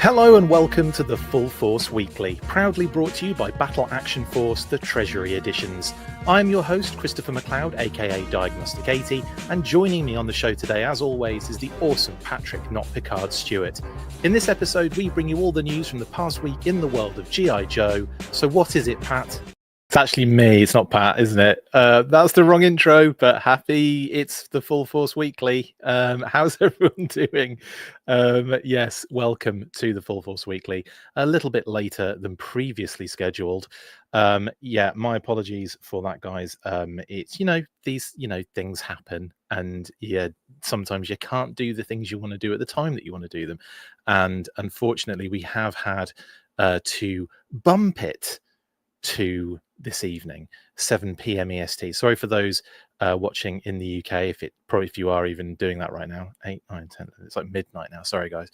Hello and welcome to the Full Force Weekly, proudly brought to you by Battle Action Force, the Treasury Editions. I'm your host, Christopher McLeod AKA Diagnostic 80, and joining me on the show today, as always, is the awesome Patrick Not Picard Stewart. In this episode, we bring you all the news from the past week in the world of G.I. Joe. So what is it, Pat? It's actually me, it's not Pat, isn't it? That's the wrong intro, but happy it's the Full Force Weekly. How's everyone doing? Yes, welcome to the Full Force Weekly. A little bit later than previously scheduled. My apologies for that, guys. It's, these, things happen. And yeah, sometimes you can't do the things you want to do at the time that you want to do them. And unfortunately, we have had to bump it to this evening, 7 p.m. EST. Sorry for those watching in the UK, if you are even doing that right now. 8, 9, 10. It's like midnight now. Sorry, guys.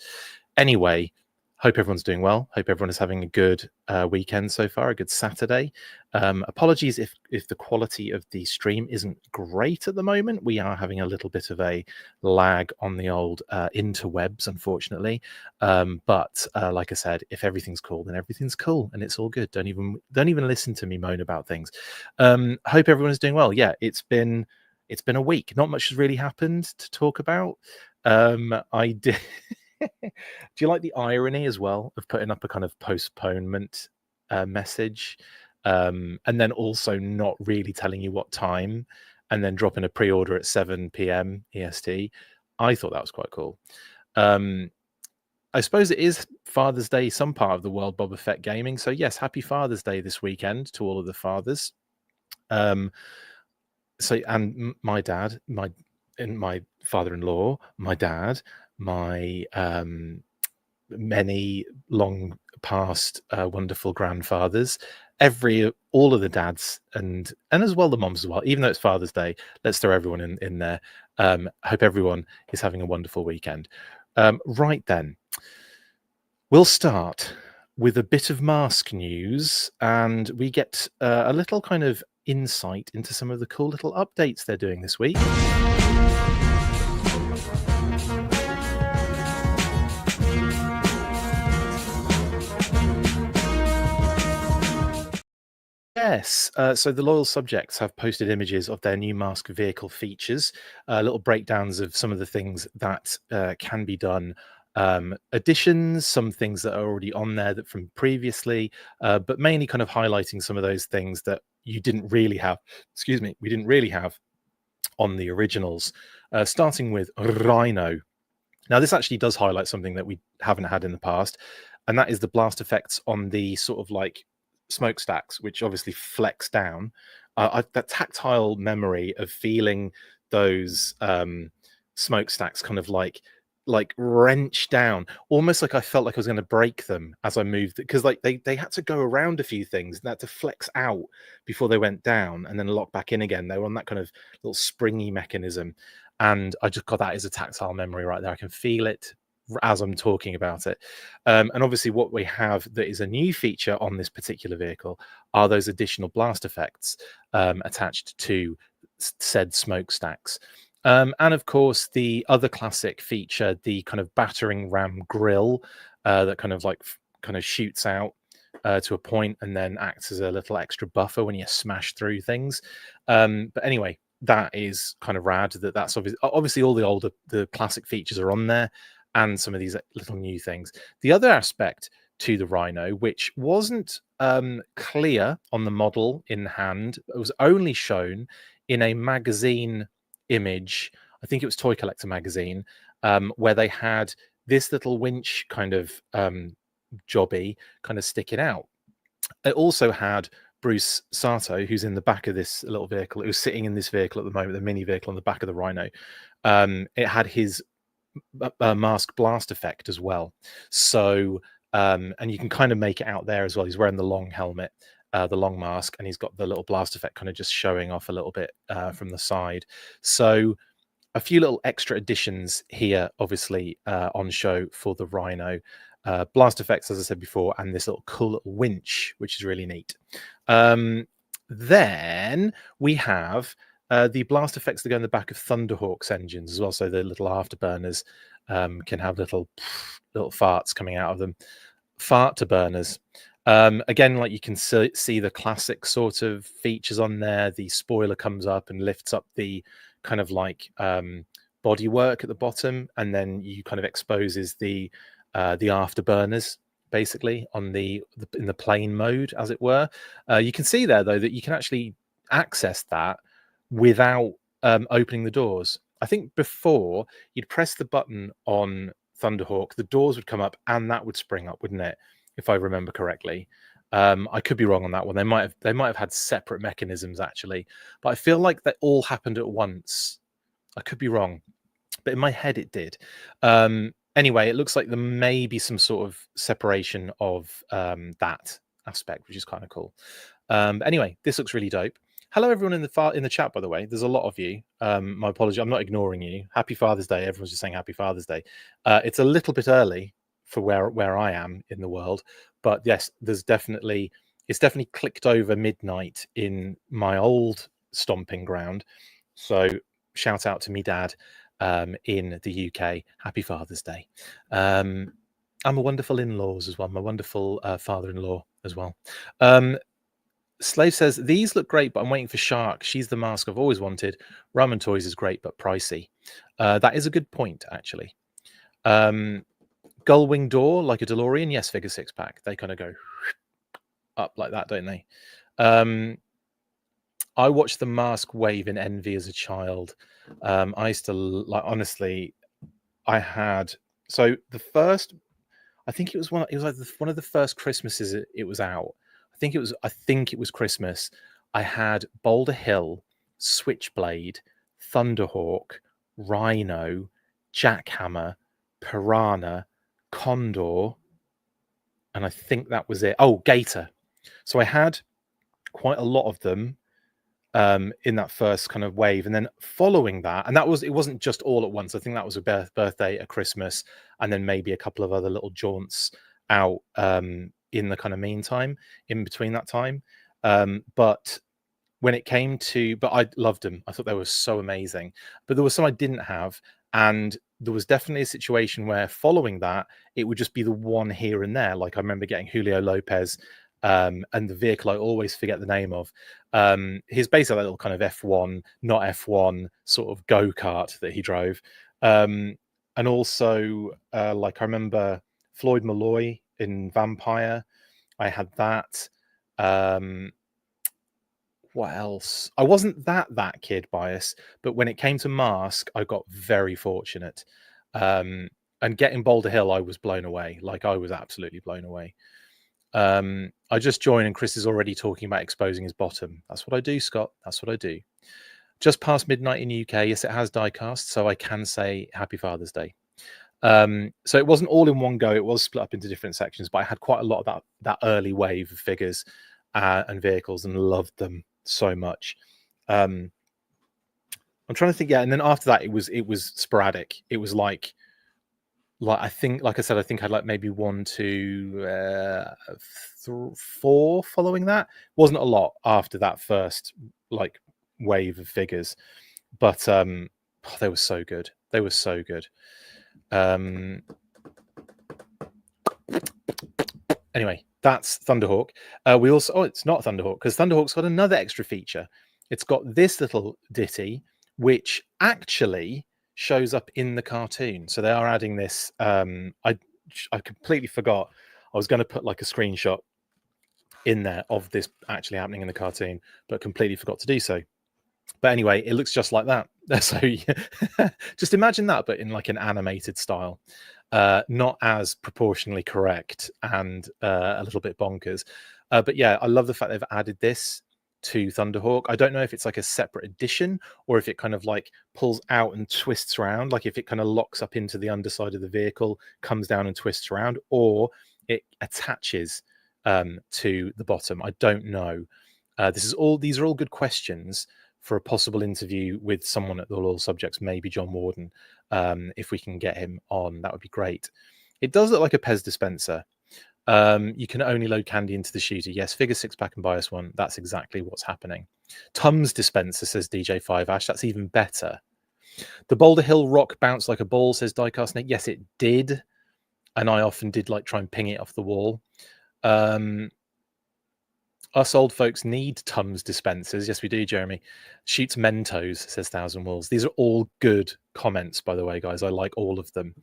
Anyway, hope everyone's doing well. Hope everyone is having a good weekend so far, a good Saturday. Apologies if the quality of the stream isn't great at the moment. We are having a little bit of a lag on the old interwebs, unfortunately. But like I said, if everything's cool, then everything's cool, and it's all good. Don't even listen to me moan about things. Hope everyone is doing well. Yeah, it's been a week. Not much has really happened to talk about. I did. Do you like the irony as well of putting up a kind of postponement message and then also not really telling you what time and then dropping a pre-order at 7 p.m. EST? I thought that was quite cool. I suppose it is Father's Day, some part of the world, Boba Fett gaming. So yes, happy Father's Day this weekend to all of the fathers. And my dad, my father-in-law, my dad, my many long past wonderful grandfathers, all of the dads and as well the moms as well, even though it's Father's Day, let's throw everyone in there. Hope everyone is having a wonderful weekend. Right then, we'll start with a bit of mask news, and we get a little kind of insight into some of the cool little updates they're doing this week. Yes, so the loyal subjects have posted images of their new mask vehicle features, little breakdowns of some of the things that can be done, additions, some things that are already on there that from previously, but mainly kind of highlighting some of those things that we didn't really have on the originals, starting with Rhino. Now, this actually does highlight something that we haven't had in the past, and that is the blast effects on the sort of like smokestacks, which obviously flex down. That tactile memory of feeling those smokestacks kind of like wrench down, almost like I felt like I was going to break them as I moved, because like they had to go around a few things and had to flex out before they went down and then lock back in again. They were on that kind of little springy mechanism, and I just got that as a tactile memory right there. I can feel it as I'm talking about it. And obviously what we have that is a new feature on this particular vehicle are those additional blast effects attached to said smokestacks. And of course, the other classic feature, the kind of battering ram grill that kind of shoots out to a point and then acts as a little extra buffer when you smash through things. But anyway, that is kind of rad. That's obviously all the classic features are on there, and some of these little new things. The other aspect to the Rhino, which wasn't clear on the model in hand, it was only shown in a magazine image. I think it was Toy Collector magazine, where they had this little winch kind of jobby kind of sticking out. It also had Bruce Sato, who's in the back of this little vehicle. It was sitting in this vehicle at the moment, the mini vehicle on the back of the Rhino. It had his mask blast effect as well. So and you can kind of make it out there as well. He's wearing the long helmet, the long mask, and he's got the little blast effect kind of just showing off a little bit from the side. So a few little extra additions here, obviously, on show for the Rhino. Blast effects, as I said before, and this little cool little winch, which is really neat. Then we have The blast effects that go in the back of Thunderhawk's engines as well, so the little afterburners can have little farts coming out of them. Fart-to-burners. Again, like you can see the classic sort of features on there. The spoiler comes up and lifts up the kind of like bodywork at the bottom, and then you kind of exposes the afterburners basically on in the plane mode, as it were. You can see there though that you can actually access that without opening the doors. I think before you'd press the button on Thunderhawk, the doors would come up and that would spring up, wouldn't it? If I remember correctly. I could be wrong on that one. They might have had separate mechanisms actually, but I feel like they all happened at once. I could be wrong, but in my head it did. Anyway, it looks like there may be some sort of separation of that aspect, which is kind of cool. Anyway, this looks really dope. Hello, everyone in the chat, by the way. There's a lot of you. My apology. I'm not ignoring you. Happy Father's Day. Everyone's just saying Happy Father's Day. It's a little bit early for where I am in the world, but yes, it's definitely clicked over midnight in my old stomping ground. So shout out to me dad in the UK. Happy Father's Day. I'm a wonderful in-laws as well. My wonderful father-in-law as well. Slave says, these look great, but I'm waiting for Shark. She's the mask I've always wanted. Ramen Toys is great, but pricey. That is a good point, actually. Gullwing door, like a DeLorean. Yes, figure 6-pack. They kind of go up like that, don't they? I watched the mask wave in envy as a child. I used to, like, honestly, I had... So the first... I think it was one of the first Christmases it was out. I think it was Christmas. I had Boulder Hill, Switchblade, Thunderhawk, Rhino, Jackhammer, Piranha, Condor, and I think that was it. Oh, Gator. So I had quite a lot of them in that first kind of wave, and then following that, and it wasn't just all at once. I think that was a birthday, a Christmas, and then maybe a couple of other little jaunts out in the kind of meantime, in between that time. But when it came to, but I loved them. I thought they were so amazing. But there was some I didn't have, and there was definitely a situation where following that, it would just be the one here and there. Like I remember getting Julio Lopez, and the vehicle I always forget the name of. He's basically a little kind of F1, not F1 sort of go-kart that he drove. And also, like I remember Floyd Malloy in Vampire. I had that. What else? I wasn't that kid bias, but when it came to Mask, I got very fortunate. And getting Boulder Hill, I was blown away. Like I was absolutely blown away. I just joined and Chris is already talking about exposing his bottom. That's what I do, Scott. That's what I do. Just past midnight in the UK. Yes, it has diecast, so I can say Happy Father's Day. So it wasn't all in one go. It was split up into different sections, but I had quite a lot of that early wave of figures and vehicles and loved them so much. I'm trying to think. Yeah, and then after that, it was sporadic. It was like I think, like I said, I think I had like maybe 1, 2, 4 following that. Wasn't a lot after that first like wave of figures, but they were so good. They were so good. Anyway, that's Thunderhawk. We also, it's not Thunderhawk because Thunderhawk's got another extra feature. It's got this little ditty, which actually shows up in the cartoon. So they are adding this. I completely forgot. I was going to put like a screenshot in there of this actually happening in the cartoon, but completely forgot to do so. But anyway, it looks just like that. So just imagine that, but in like an animated style, not as proportionally correct and a little bit bonkers. But yeah, I love the fact they've added this to Thunderhawk. I don't know if it's like a separate edition or if it kind of like pulls out and twists around, like if it kind of locks up into the underside of the vehicle, comes down and twists around, or it attaches to the bottom. I don't know. These are all good questions for a possible interview with someone at the All Subjects, maybe John Warden. If we can get him on, that would be great. It does look like a Pez dispenser. You can only load candy into the shooter. Yes, figure 6-pack and buy us one. That's exactly what's happening. Tums dispenser, says DJ5 Ash. That's even better. The Boulder Hill rock bounced like a ball, says Diecast Snake. Yes, it did. And I often did like try and ping it off the wall. Us old folks need Tums dispensers. Yes, we do, Jeremy. Shoots Mentos, says Thousand Wolves. These are all good comments, by the way, guys. I like all of them.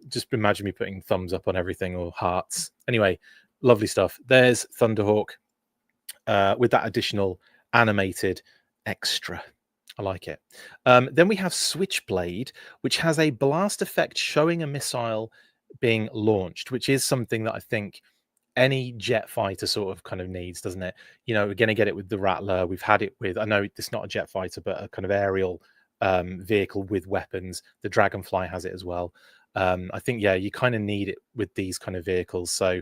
Just imagine me putting thumbs up on everything or hearts. Anyway, lovely stuff. There's Thunderhawk with that additional animated extra. I like it. Then we have Switchblade, which has a blast effect showing a missile being launched, which is something that I think any jet fighter sort of kind of needs, doesn't it? You know, we're going to get it with the Rattler. We've had it with, I know it's not a jet fighter, but a kind of aerial vehicle with weapons. The Dragonfly has it as well. I think, yeah, you kind of need it with these kind of vehicles. So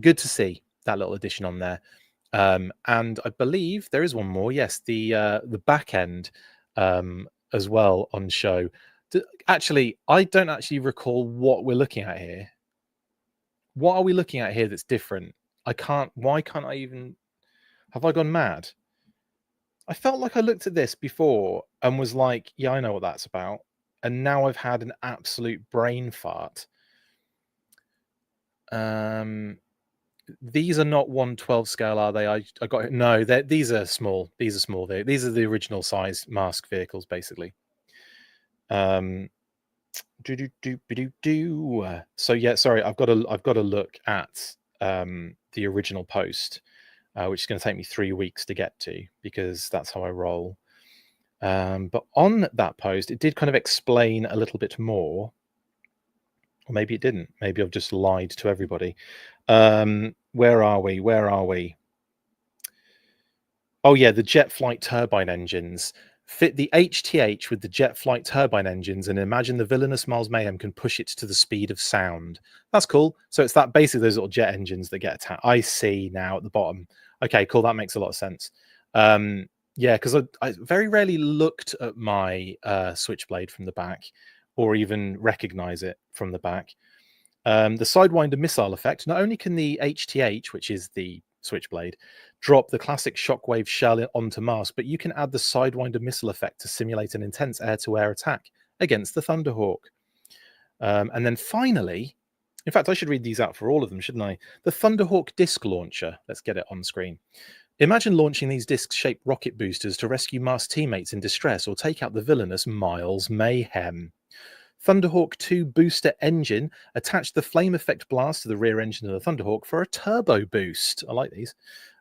good to see that little addition on there. And I believe there is one more. Yes, the back end as well on show. Actually, I don't actually recall what we're looking at here. What are we looking at here that's different? Why can't I even, have I gone mad? I felt like I looked at this before and was like, yeah, I know what that's about. And now I've had an absolute brain fart. These are not 1/12 scale, are they? I got it. No, these are small. These are small. These are the original size mask vehicles, basically. So yeah, sorry, I've got to look at the original post, which is going to take me 3 weeks to get to because that's how I roll. But on that post, it did kind of explain a little bit more, or maybe it didn't. Maybe I've just lied to everybody. Where are we? Where are we? Oh yeah, the jet flight turbine engines. Fit the HTH with the jet flight turbine engines and imagine the villainous Miles Mayhem can push it to the speed of sound. That's cool. So it's that basically those little jet engines that get attacked. I see now at the bottom. Okay, cool. That makes a lot of sense. Yeah, because I very rarely looked at my Switchblade from the back or even recognize it from the back. The Sidewinder missile effect. Not only can the HTH, which is the Switchblade, drop the classic shockwave shell onto mask, but you can add the Sidewinder missile effect to simulate an intense air-to-air attack against the Thunderhawk. And then finally, in fact, I should read these out for all of them, shouldn't I? The Thunderhawk disc launcher. Let's get it on screen. Imagine launching these disc-shaped rocket boosters to rescue masked teammates in distress or take out the villainous Miles Mayhem. Thunderhawk 2 booster engine. Attach the flame effect blast to the rear engine of the Thunderhawk for a turbo boost. I like these.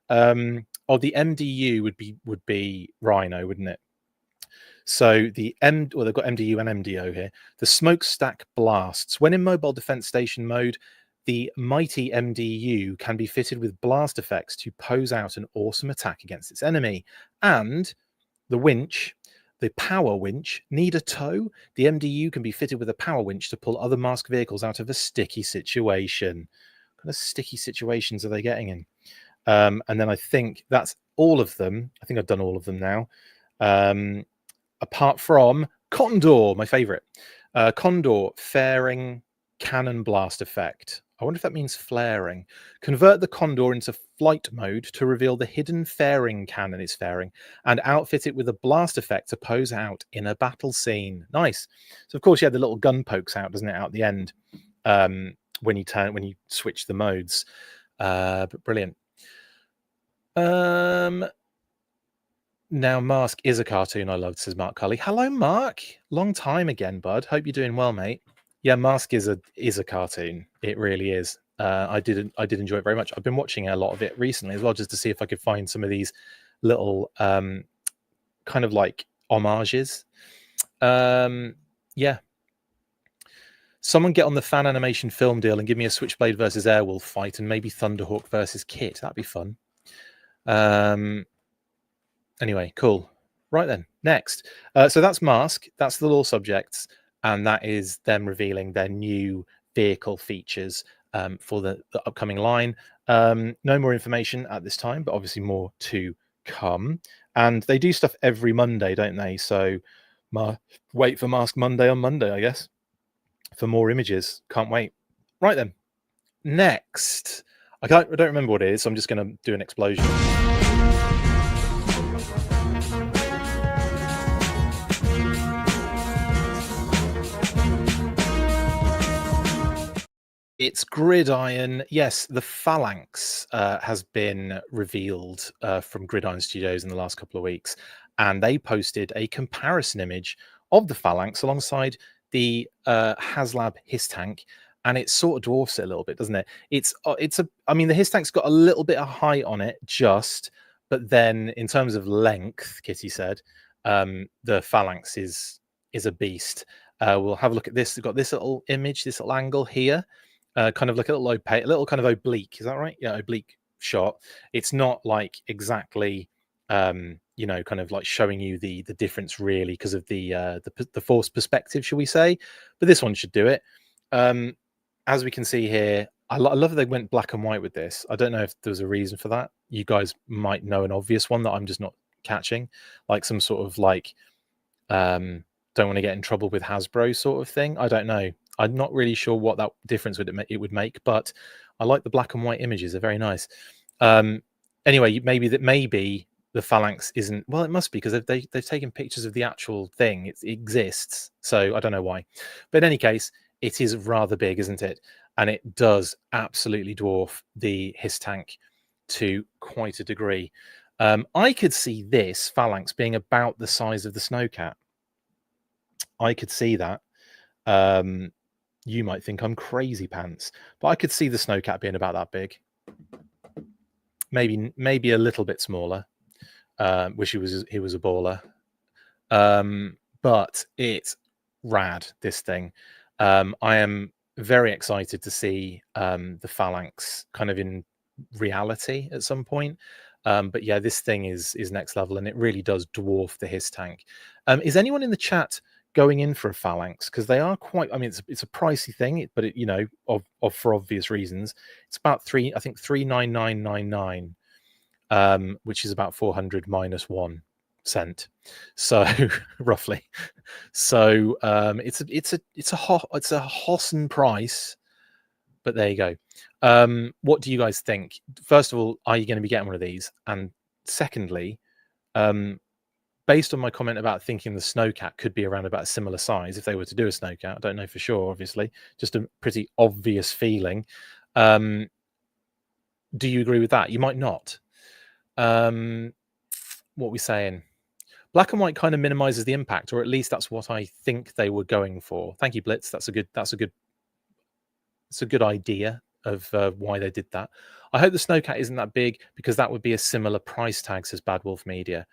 Or the MDU would be Rhino, wouldn't it? So they've got MDU and MDO here. The smokestack blasts. When in mobile defense station mode, the mighty MDU can be fitted with blast effects to pose out an awesome attack against its enemy. And the winch, the power winch, need a tow. The MDU can be fitted with a power winch to pull other masked vehicles out of a sticky situation. What kind of sticky situations are they getting in? And then I think that's all of them. I think I've done all of them now. Apart from Condor, my favorite. Condor, fairing cannon blast effect. I wonder if that means flaring. Convert the Condor into flight mode to reveal the hidden fairing cannon it's fairing and outfit it with a blast effect to pose out in a battle scene. Nice. So of course, yeah, the little gun pokes out, doesn't it, out the end when you switch the modes. But brilliant. Now Mask is a cartoon I loved, says Mark Cully. Hello, Mark. Long time again, bud. Hope you're doing well, mate. Yeah, Mask is a cartoon. It really is. I did enjoy it very much. I've been watching a lot of it recently as well, just to see if I could find some of these little kind of like homages. Yeah. Someone get on the fan animation film deal and give me a Switchblade versus Airwolf fight and maybe Thunderhawk versus Kit. That'd be fun. Anyway, cool. Right then, next. So that's Mask. That's the lore subjects. And that is them revealing their new vehicle features for the upcoming line. No more information at this time, but obviously more to come. And they do stuff every Monday, don't they? So wait for Mask Monday on Monday, I guess, for more images. Can't wait. Right then. next, I don't remember what it is, so I'm just going to do an explosion. It's Gridiron. Yes, the Phalanx has been revealed from Gridiron Studios in the last couple of weeks, and they posted a comparison image of the Phalanx alongside the HasLab Hiss Tank, and it sort of dwarfs it a little bit, doesn't it? I mean, the Hiss Tank's got a little bit of height on it, but then in terms of length, Kitty said, the Phalanx is a beast. We'll have a look at this. We've got this little image, this little angle here. Kind of like a little kind of oblique. Is that right? Yeah, oblique shot. It's not like exactly, kind of like showing you the difference really because of the forced perspective, shall we say? But this one should do it. As we can see here, I love that they went black and white with this. I don't know if there was a reason for that. You guys might know an obvious one that I'm just not catching, like some sort of like, don't want to get in trouble with Hasbro sort of thing. I don't know. I'm not really sure what that difference it would make, but I like the black and white images. They're very nice. Anyway, maybe the Phalanx isn't. Well, it must be because they've taken pictures of the actual thing. It exists, so I don't know why. But in any case, it is rather big, isn't it? And it does absolutely dwarf the Hiss Tank to quite a degree. I could see this Phalanx being about the size of the Snowcat. I could see that. You might think I'm crazy pants, but I could see the Snowcat being about that big. Maybe a little bit smaller. Wish he was a baller. But it's rad, this thing. I am very excited to see the Phalanx kind of in reality at some point. But yeah, this thing is next level, and it really does dwarf the Hiss Tank. Is anyone in the chat going in for a Phalanx? Because they are quite, I mean, it's a pricey thing, but it, for obvious reasons, it's about 399.99, which is about 400 minus 1 cent, so roughly. So it's a Hossen price, but there you go. What do you guys think? First of all, are you going to be getting one of these? And secondly, based on my comment about thinking the Snowcat could be around about a similar size if they were to do a Snowcat, I don't know for sure, obviously, just a pretty obvious feeling. Do you agree with that? You might not. What are we saying? Black and white kind of minimizes the impact, or at least that's what I think they were going for. Thank you, Blitz. That's a good idea of why they did that. I hope the Snowcat isn't that big, because that would be a similar price tags as Bad Wolf Media.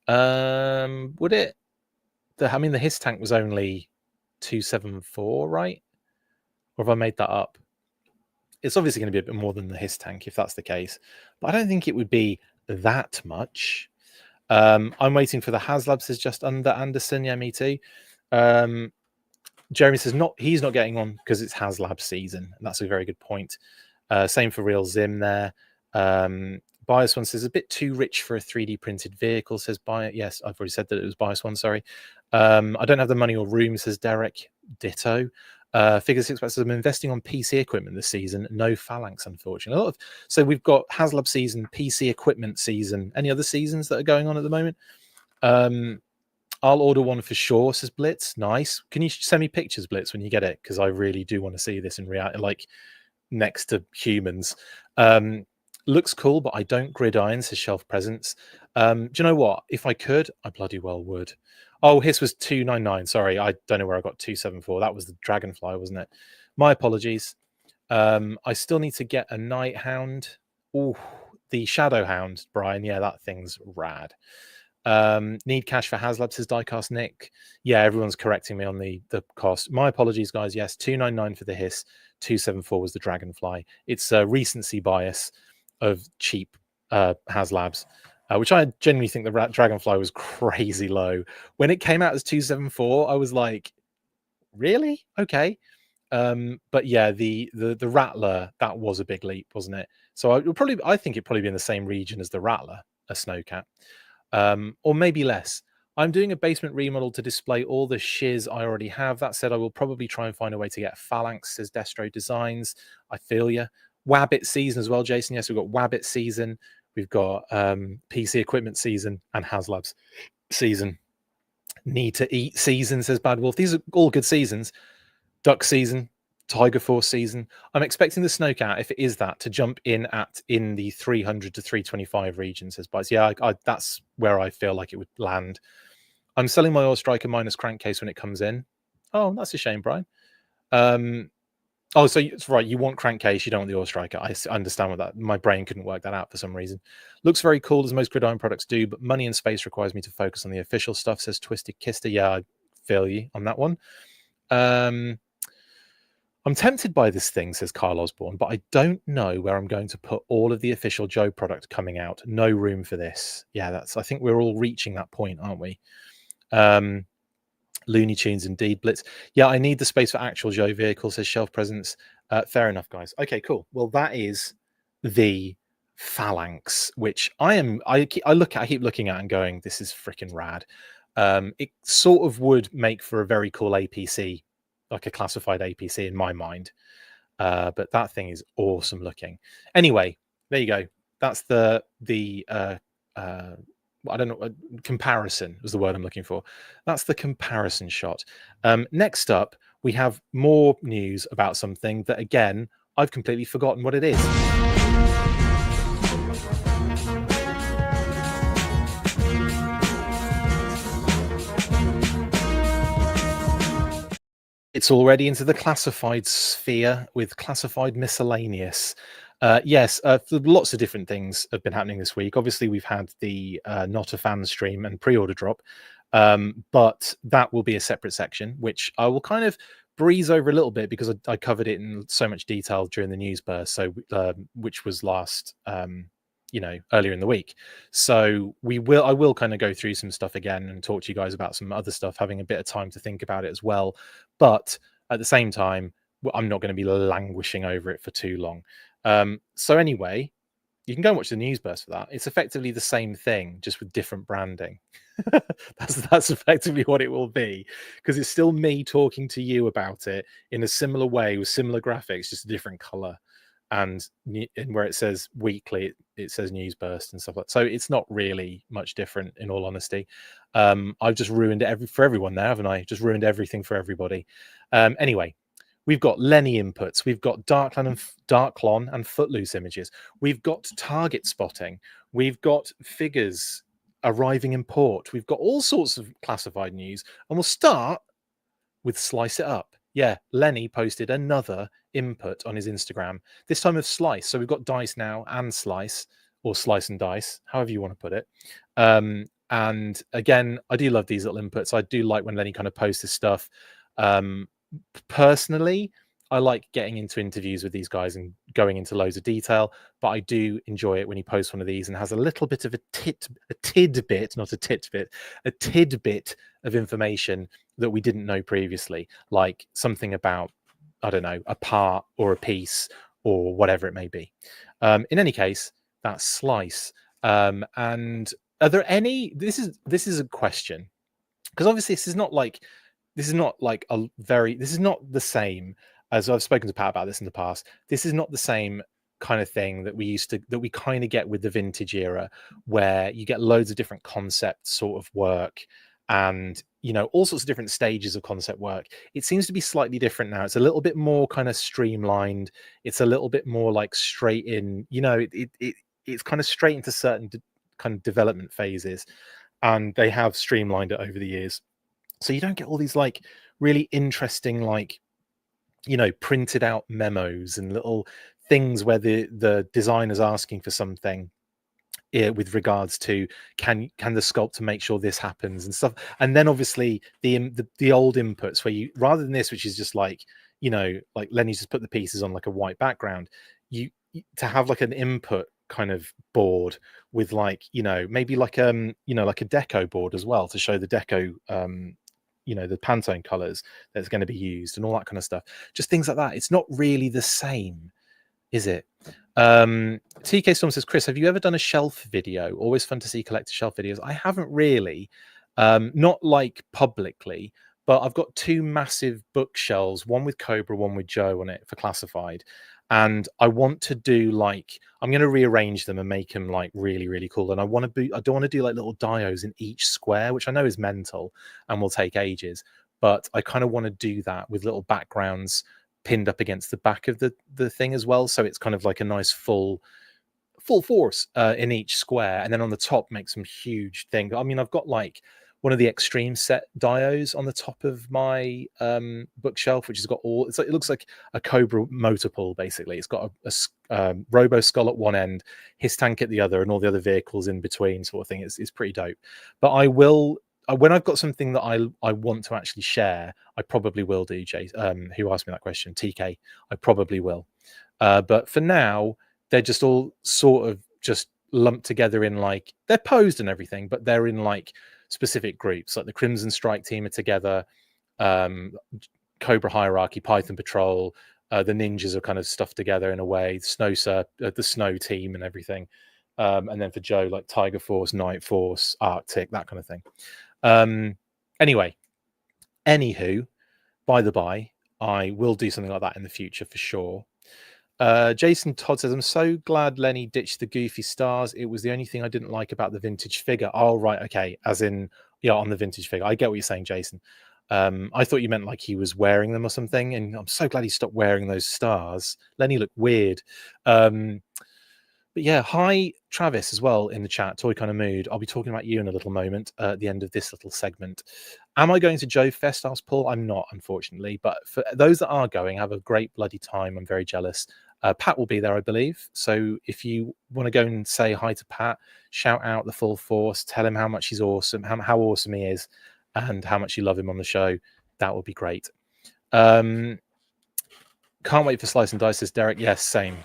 Would it? I mean, the Hiss Tank was only 274, right? Or have I made that up? It's obviously going to be a bit more than the Hiss Tank if that's the case, but I don't think it would be that much. I'm waiting for the HasLab, says just under Anderson. Yeah, me too. Jeremy says he's not getting on because it's HasLab season, and that's a very good point. Same for Real Zim there. Bias One says a bit too rich for a 3D printed vehicle, says Bias. Yes, I've already said that it was Bias One, sorry. I don't have the money or room, says Derek. Ditto. Figure 6 says I'm investing on PC equipment this season. No Phalanx, unfortunately. So we've got HasLab season, PC equipment season. Any other seasons that are going on at the moment? I'll order one for sure, says Blitz. Nice. Can you send me pictures, Blitz, when you get it? Because I really do want to see this in reality, like next to humans. Looks cool, but I don't gridiron, says Shelf Presence. Do you know what? If I could, I bloody well would. Oh, Hiss was 299. Sorry, I don't know where I got 274. That was the Dragonfly, wasn't it? My apologies. I still need to get a Night Hound. Oh, the Shadow Hound, Brian. Yeah, that thing's rad. Need cash for HasLab, says Diecast Nick. Yeah, everyone's correcting me on the cost. My apologies, guys. Yes, 299 for the Hiss, 274 was the Dragonfly. It's a recency bias of cheap HasLabs, which I genuinely think the Dragonfly was crazy low. When it came out as 274, I was like, really? Okay. But yeah, the Rattler, that was a big leap, wasn't it? So I think it'd probably be in the same region as the Rattler, a Snowcat. Or maybe less. I'm doing a basement remodel to display all the shiz I already have. That said, I will probably try and find a way to get Fallank, says Destro Designs. I feel you. Wabbit season as well, Jason. Yes, we've got Wabbit season. We've got PC equipment season and HasLabs season. Need to eat season, says Bad Wolf. These are all good seasons. Duck season, Tiger Force season. I'm expecting the Snowcat, if it is that, to jump in the 300 to 325 region, says Bites. Yeah, that's where I feel like it would land. I'm selling my Oil Striker minus crankcase when it comes in. Oh, that's a shame, Brian. Oh, so it's right. You want crankcase, you don't want the Oil Striker. I understand what that. My brain couldn't work that out for some reason. Looks very cool, as most Gridiron products do, but money and space requires me to focus on the official stuff, says Twisted Kister. Yeah, I feel you on that one. I'm tempted by this thing, says Kyle Osborne, but I don't know where I'm going to put all of the official Joe product coming out. No room for this. Yeah, I think we're all reaching that point, aren't we? Looney Tunes indeed. Blitz. Yeah, I need the space for actual Joe vehicles, says Shelf Presence. Fair enough, guys. Okay, cool. Well, that is the Phalanx, which I keep looking at and going, this is freaking rad. It sort of would make for a very cool APC, like a classified APC in my mind. But that thing is awesome looking. Anyway, there you go. That's the I don't know, comparison was the word I'm looking for. That's the comparison shot. Next up, we have more news about something that, again, I've completely forgotten what it is. It's already into the classified sphere with classified miscellaneous. Yes, lots of different things have been happening this week. Obviously, we've had the Not a Fan stream and pre-order drop, but that will be a separate section, which I will kind of breeze over a little bit because I covered it in so much detail during the news burst, so which was last earlier in the week. So I will kind of go through some stuff again and talk to you guys about some other stuff, having a bit of time to think about it as well. But at the same time, I'm not going to be languishing over it for too long. So anyway, you can go and watch the news burst for that. It's effectively the same thing, just with different branding. that's effectively what it will be, because it's still me talking to you about it in a similar way with similar graphics, just a different color. And where it says weekly, it says news burst and stuff like that. So it's not really much different, in all honesty. I've just ruined it for everyone there, haven't I? Just ruined everything for everybody. Anyway, we've got Lenny inputs. We've got Darklon and Footloose images. We've got target spotting. We've got figures arriving in port. We've got all sorts of classified news. And we'll start with Slice It Up. Yeah, Lenny posted another input on his Instagram, this time of Slice. So we've got Dice now and Slice, or Slice and Dice, however you want to put it. And again, I do love these little inputs. I do like when Lenny kind of posts his stuff. Personally, I like getting into interviews with these guys and going into loads of detail, but I do enjoy it when he posts one of these and has a little bit of a tidbit of information that we didn't know previously, like something about, I don't know, a part or a piece or whatever it may be. In any case, that's Slice. And are there any, this is a question, because obviously this is not the same, as I've spoken to Pat about this in the past. This is not the same kind of thing that we kind of get with the vintage era, where you get loads of different concept sort of work and, all sorts of different stages of concept work. It seems to be slightly different now. It's a little bit more kind of streamlined. It's a little bit more like straight in, it's kind of straight into certain kind of development phases, and they have streamlined it over the years. So you don't get all these like really interesting, like, printed out memos and little things where the designer's asking for something with regards to can the sculptor make sure this happens and stuff. And then obviously the old inputs where you, rather than this, which is just like, like Lenny's just put the pieces on like a white background, you to have like an input kind of board with like, maybe like like a deco board as well to show the deco the Pantone colors that's going to be used and all that kind of stuff, just things like that. It's not really the same, is it? TK Storm says, Chris, have you ever done a shelf video? Always fun to see collector shelf videos. I haven't really. Not like publicly, but I've got two massive bookshelves, one with Cobra, one with Joe on it for classified. And I want to do like, I'm going to rearrange them and make them like really, really cool. And I don't want to do like little dios in each square, which I know is mental and will take ages. But I kind of want to do that with little backgrounds pinned up against the back of the thing as well. So it's kind of like a nice full force in each square, and then on the top make some huge thing. I mean, I've got like one of the extreme set dios on the top of my bookshelf, which has got all, it's like, it looks like a Cobra motor pool basically. It's got a Robo Skull at one end, his tank at the other, and all the other vehicles in between, sort of thing. It's pretty dope. But I will, when I've got something that I want to actually share, I probably will do. Jay, who asked me that question, TK, I probably will. But for now, they're just all sort of just lumped together in like, they're posed and everything, but they're in like specific groups. Like the Crimson Strike team are together, Cobra Hierarchy, Python Patrol, the ninjas are kind of stuffed together in a way, the Snow team and everything. And then for Joe, like Tiger Force, Night Force, Arctic, that kind of thing. Anyway, anywho, by the by, I will do something like that in the future for sure. Jason Todd says, I'm so glad Lenny ditched the goofy stars. It was the only thing I didn't like about the vintage figure. Oh, right. Okay. As in, yeah, on the vintage figure. I get what you're saying, Jason. I thought you meant like he was wearing them or something. And I'm so glad he stopped wearing those stars. Lenny looked weird. But yeah, hi, Travis, as well in the chat. Toy Kind of Mood. I'll be talking about you in a little moment at the end of this little segment. Am I going to Joe Fest? Asked Paul. I'm not, unfortunately. But for those that are going, have a great bloody time. I'm very jealous. Pat will be there, I believe. So if you want to go and say hi to Pat, shout out the full force, tell him how much he's awesome, how awesome he is, and how much you love him on the show. That would be great. Can't wait for Slice and Dice, says Derek. Yes, same.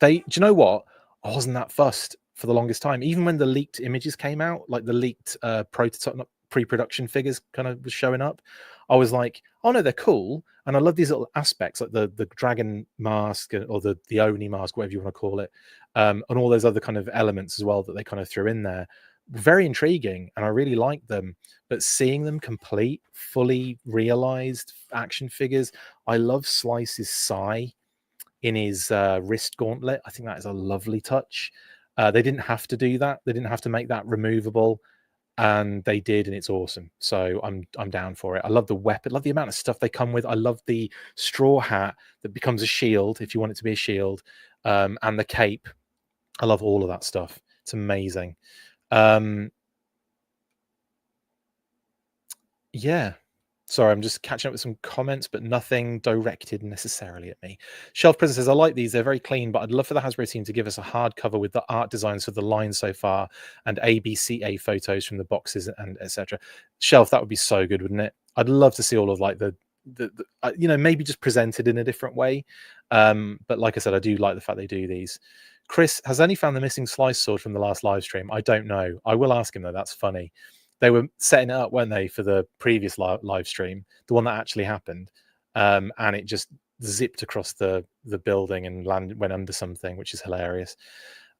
Do you know what? I wasn't that fussed for the longest time. Even when the leaked images came out, like the leaked prototype, pre-production figures kind of was showing up, I was like, oh no, they're cool. And I love these little aspects, like the dragon mask or the Oni mask, whatever you want to call it, and all those other kind of elements as well that they kind of threw in there. Very intriguing, and I really liked them. But seeing them complete, fully realized action figures, I love Slice's Sai in his wrist gauntlet. I think that is a lovely touch. They didn't have to do that. They didn't have to make that removable, and they did, and it's awesome. So I'm down for it. I love the weapon. I love the amount of stuff they come with. I love the straw hat that becomes a shield if you want it to be a shield, and the cape. I love all of that stuff. It's amazing. Yeah. Sorry, I'm just catching up with some comments, but nothing directed necessarily at me. Shelf Prison says, I like these. They're very clean, but I'd love for the Hasbro team to give us a hardcover with the art designs for the line so far and ABCA photos from the boxes and etc. Shelf, that would be so good, wouldn't it? I'd love to see all of like the maybe just presented in a different way. But like I said, I do like the fact they do these. Chris, has Lenny found the missing slice sword from the last live stream? I don't know. I will ask him though. That's funny. They were setting it up, weren't they, for the previous live stream, the one that actually happened, and it just zipped across the building and went under something, which is hilarious.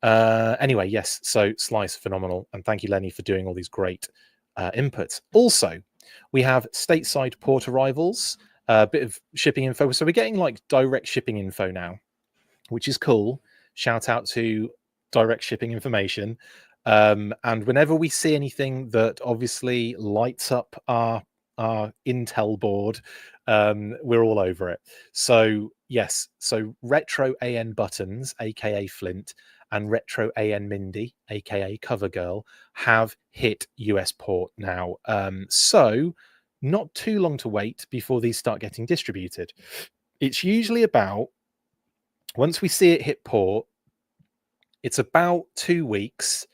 Anyway, yes, so Slice, phenomenal, and thank you, Lenny, for doing all these great inputs. Also, we have stateside port arrivals, a bit of shipping info. So we're getting like direct shipping info now, which is cool. Shout out to direct shipping information. And whenever we see anything that obviously lights up our Intel board, we're all over it. So yes, so Retro AN Buttons, aka Flint, and Retro AN Mindy, aka Covergirl, have hit US port now. So not too long to wait before these start getting distributed. It's usually about, once we see it hit port, it's about 2 weeks,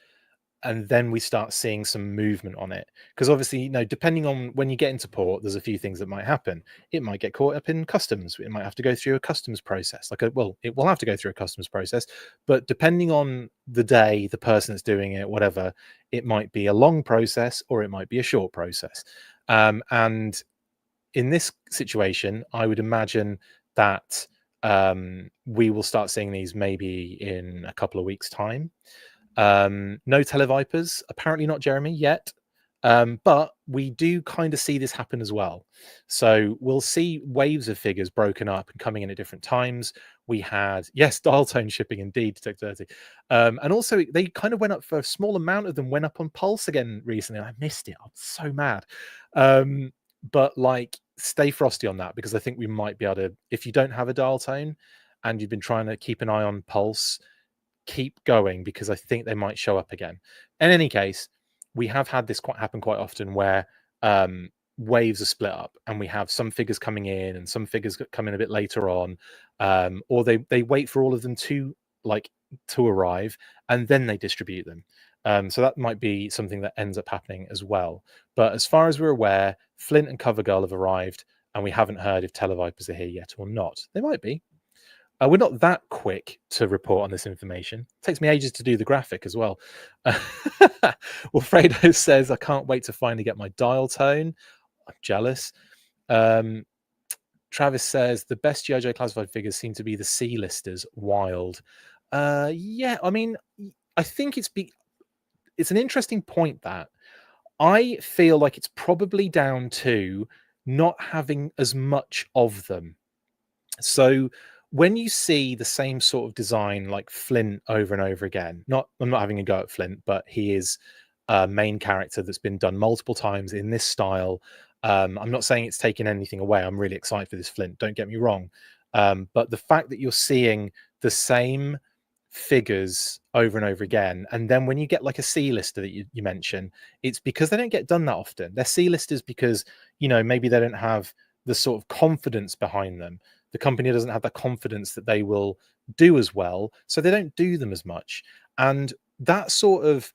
and then we start seeing some movement on it. Because obviously, depending on when you get into port, there's a few things that might happen. It might get caught up in customs. It might have to go through a customs process. It will have to go through a customs process. But depending on the day, the person that's doing it, whatever, it might be a long process or it might be a short process. And in this situation, I would imagine that we will start seeing these maybe in a couple of weeks' time. No Televipers, apparently not Jeremy yet. But we do kind of see this happen as well. So we'll see waves of figures broken up and coming in at different times. We had, yes, dial tone shipping indeed, Detect 30. And also they kind of went up for a small amount of them, went up on Pulse again recently. I missed it. I'm so mad. But like, stay frosty on that, because I think we might be able to, if you don't have a dial tone and you've been trying to keep an eye on Pulse, keep going, because I think they might show up again. In any case, we have had this happen quite often, where waves are split up and we have some figures coming in and some figures come in a bit later on, or they wait for all of them to arrive and then they distribute them. So that might be something that ends up happening as well. But as far as we're aware, Flint and Covergirl have arrived, and we haven't heard if Televipers are here yet or not. They might be. We're not that quick to report on this information. It takes me ages to do the graphic as well. Well, Fredo says, I can't wait to finally get my dial tone. I'm jealous. Travis says, the best YoJo classified figures seem to be the C-listers. Wild. Yeah, I mean, I think it's an interesting point, that I feel like it's probably down to not having as much of them. So when you see the same sort of design like Flint over and over again, I'm not having a go at Flint, but he is a main character that's been done multiple times in this style. I'm not saying it's taking anything away. I'm really excited for this Flint, don't get me wrong. But the fact that you're seeing the same figures over and over again, and then when you get like a C-lister that you mention, it's because they don't get done that often. They're C-listers because, maybe they don't have the sort of confidence behind them. The company doesn't have the confidence that they will do as well, so they don't do them as much. And that sort of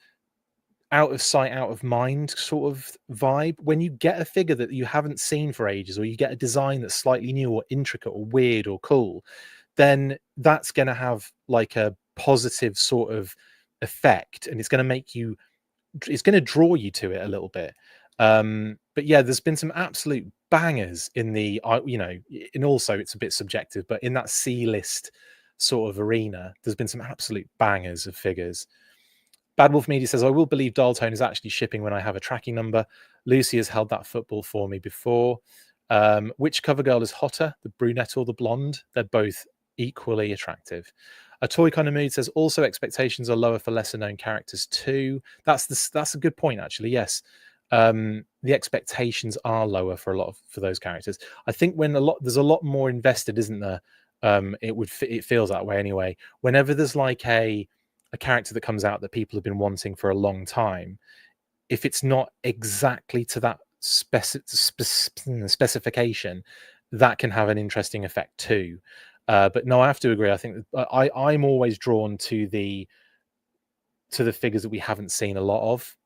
out of sight, out of mind sort of vibe, when you get a figure that you haven't seen for ages, or you get a design that's slightly new or intricate or weird or cool, then that's going to have like a positive sort of effect, and it's going to draw you to it a little bit. But yeah, there's been some absolute bangers in the, and also it's a bit subjective, but in that C-list sort of arena, there's been some absolute bangers of figures. Bad Wolf Media says, I will believe dial tone is actually shipping when I have a tracking number. Lucy has held that football for me before. Which cover girl is hotter, the brunette or the blonde? They're both equally attractive. A Toy Kind of Mood says, also expectations are lower for lesser known characters too. That's a good point, actually. Yes. The expectations are lower for those characters. I think there's a lot more invested, isn't there? It feels that way anyway. Whenever there's like a character that comes out that people have been wanting for a long time, if it's not exactly to that specification, that can have an interesting effect too. But no, I have to agree. I think that I'm always drawn to the figures that we haven't seen a lot of.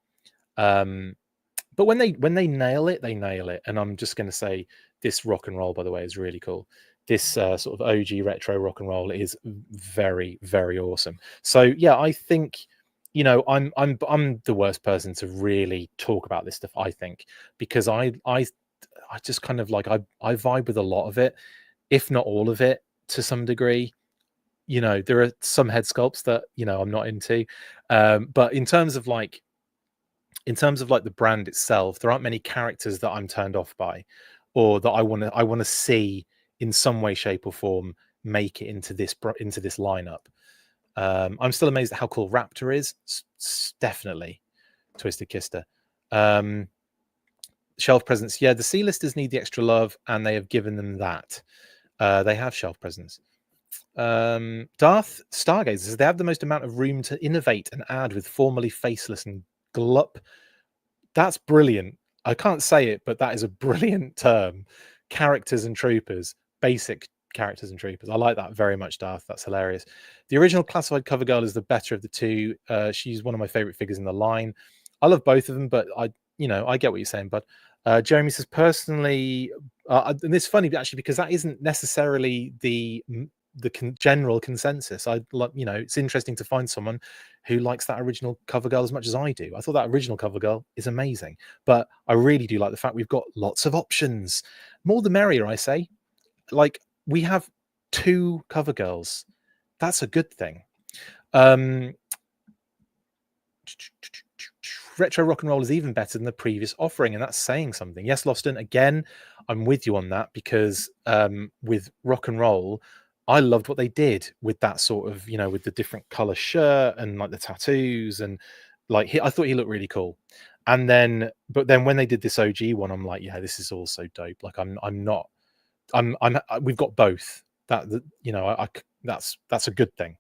But when they nail it, they nail it. And I'm just going to say, this rock and roll, by the way, is really cool. This sort of OG retro rock and roll is very, very awesome. So yeah, I think, I'm the worst person to really talk about this stuff, I think, because I just kind of like, I vibe with a lot of it, if not all of it, to some degree. There are some head sculpts that I'm not into, but in terms of like the brand itself, there aren't many characters that I'm turned off by, or that I want to see in some way, shape, or form make it into this lineup. I'm still amazed at how cool Raptor is. Definitely Twisted Kister. Shelf presence, yeah, the C-listers need the extra love, and they have given them that. They have shelf presence. Darth Stargazer says they have the most amount of room to innovate and add with formerly faceless and glup. That's brilliant. I can't say it, but that is a brilliant term. Characters and troopers, basic characters and troopers. I like that very much, Darth. That's hilarious. The original classified cover girl is the better of the two. She's one of my favorite figures in the line. I love both of them, but I get what you're saying, bud. Jeremy says, personally, and it's funny actually, because that isn't necessarily the general consensus. It's interesting to find someone who likes that original cover girl as much as I do. I thought that original cover girl is amazing, but I really do like the fact we've got lots of options. More the merrier, I say. Like, we have 2 cover girls. That's a good thing. retro rock and roll is even better than the previous offering, and that's saying something. Yes, Loston, again, I'm with you on that, because with rock and roll, I loved what they did with that sort of, with the different color shirt and like the tattoos, and like I thought he looked really cool. And then, but then when they did this OG one, I'm like, yeah, this is also dope. Like we've got both. That's a good thing.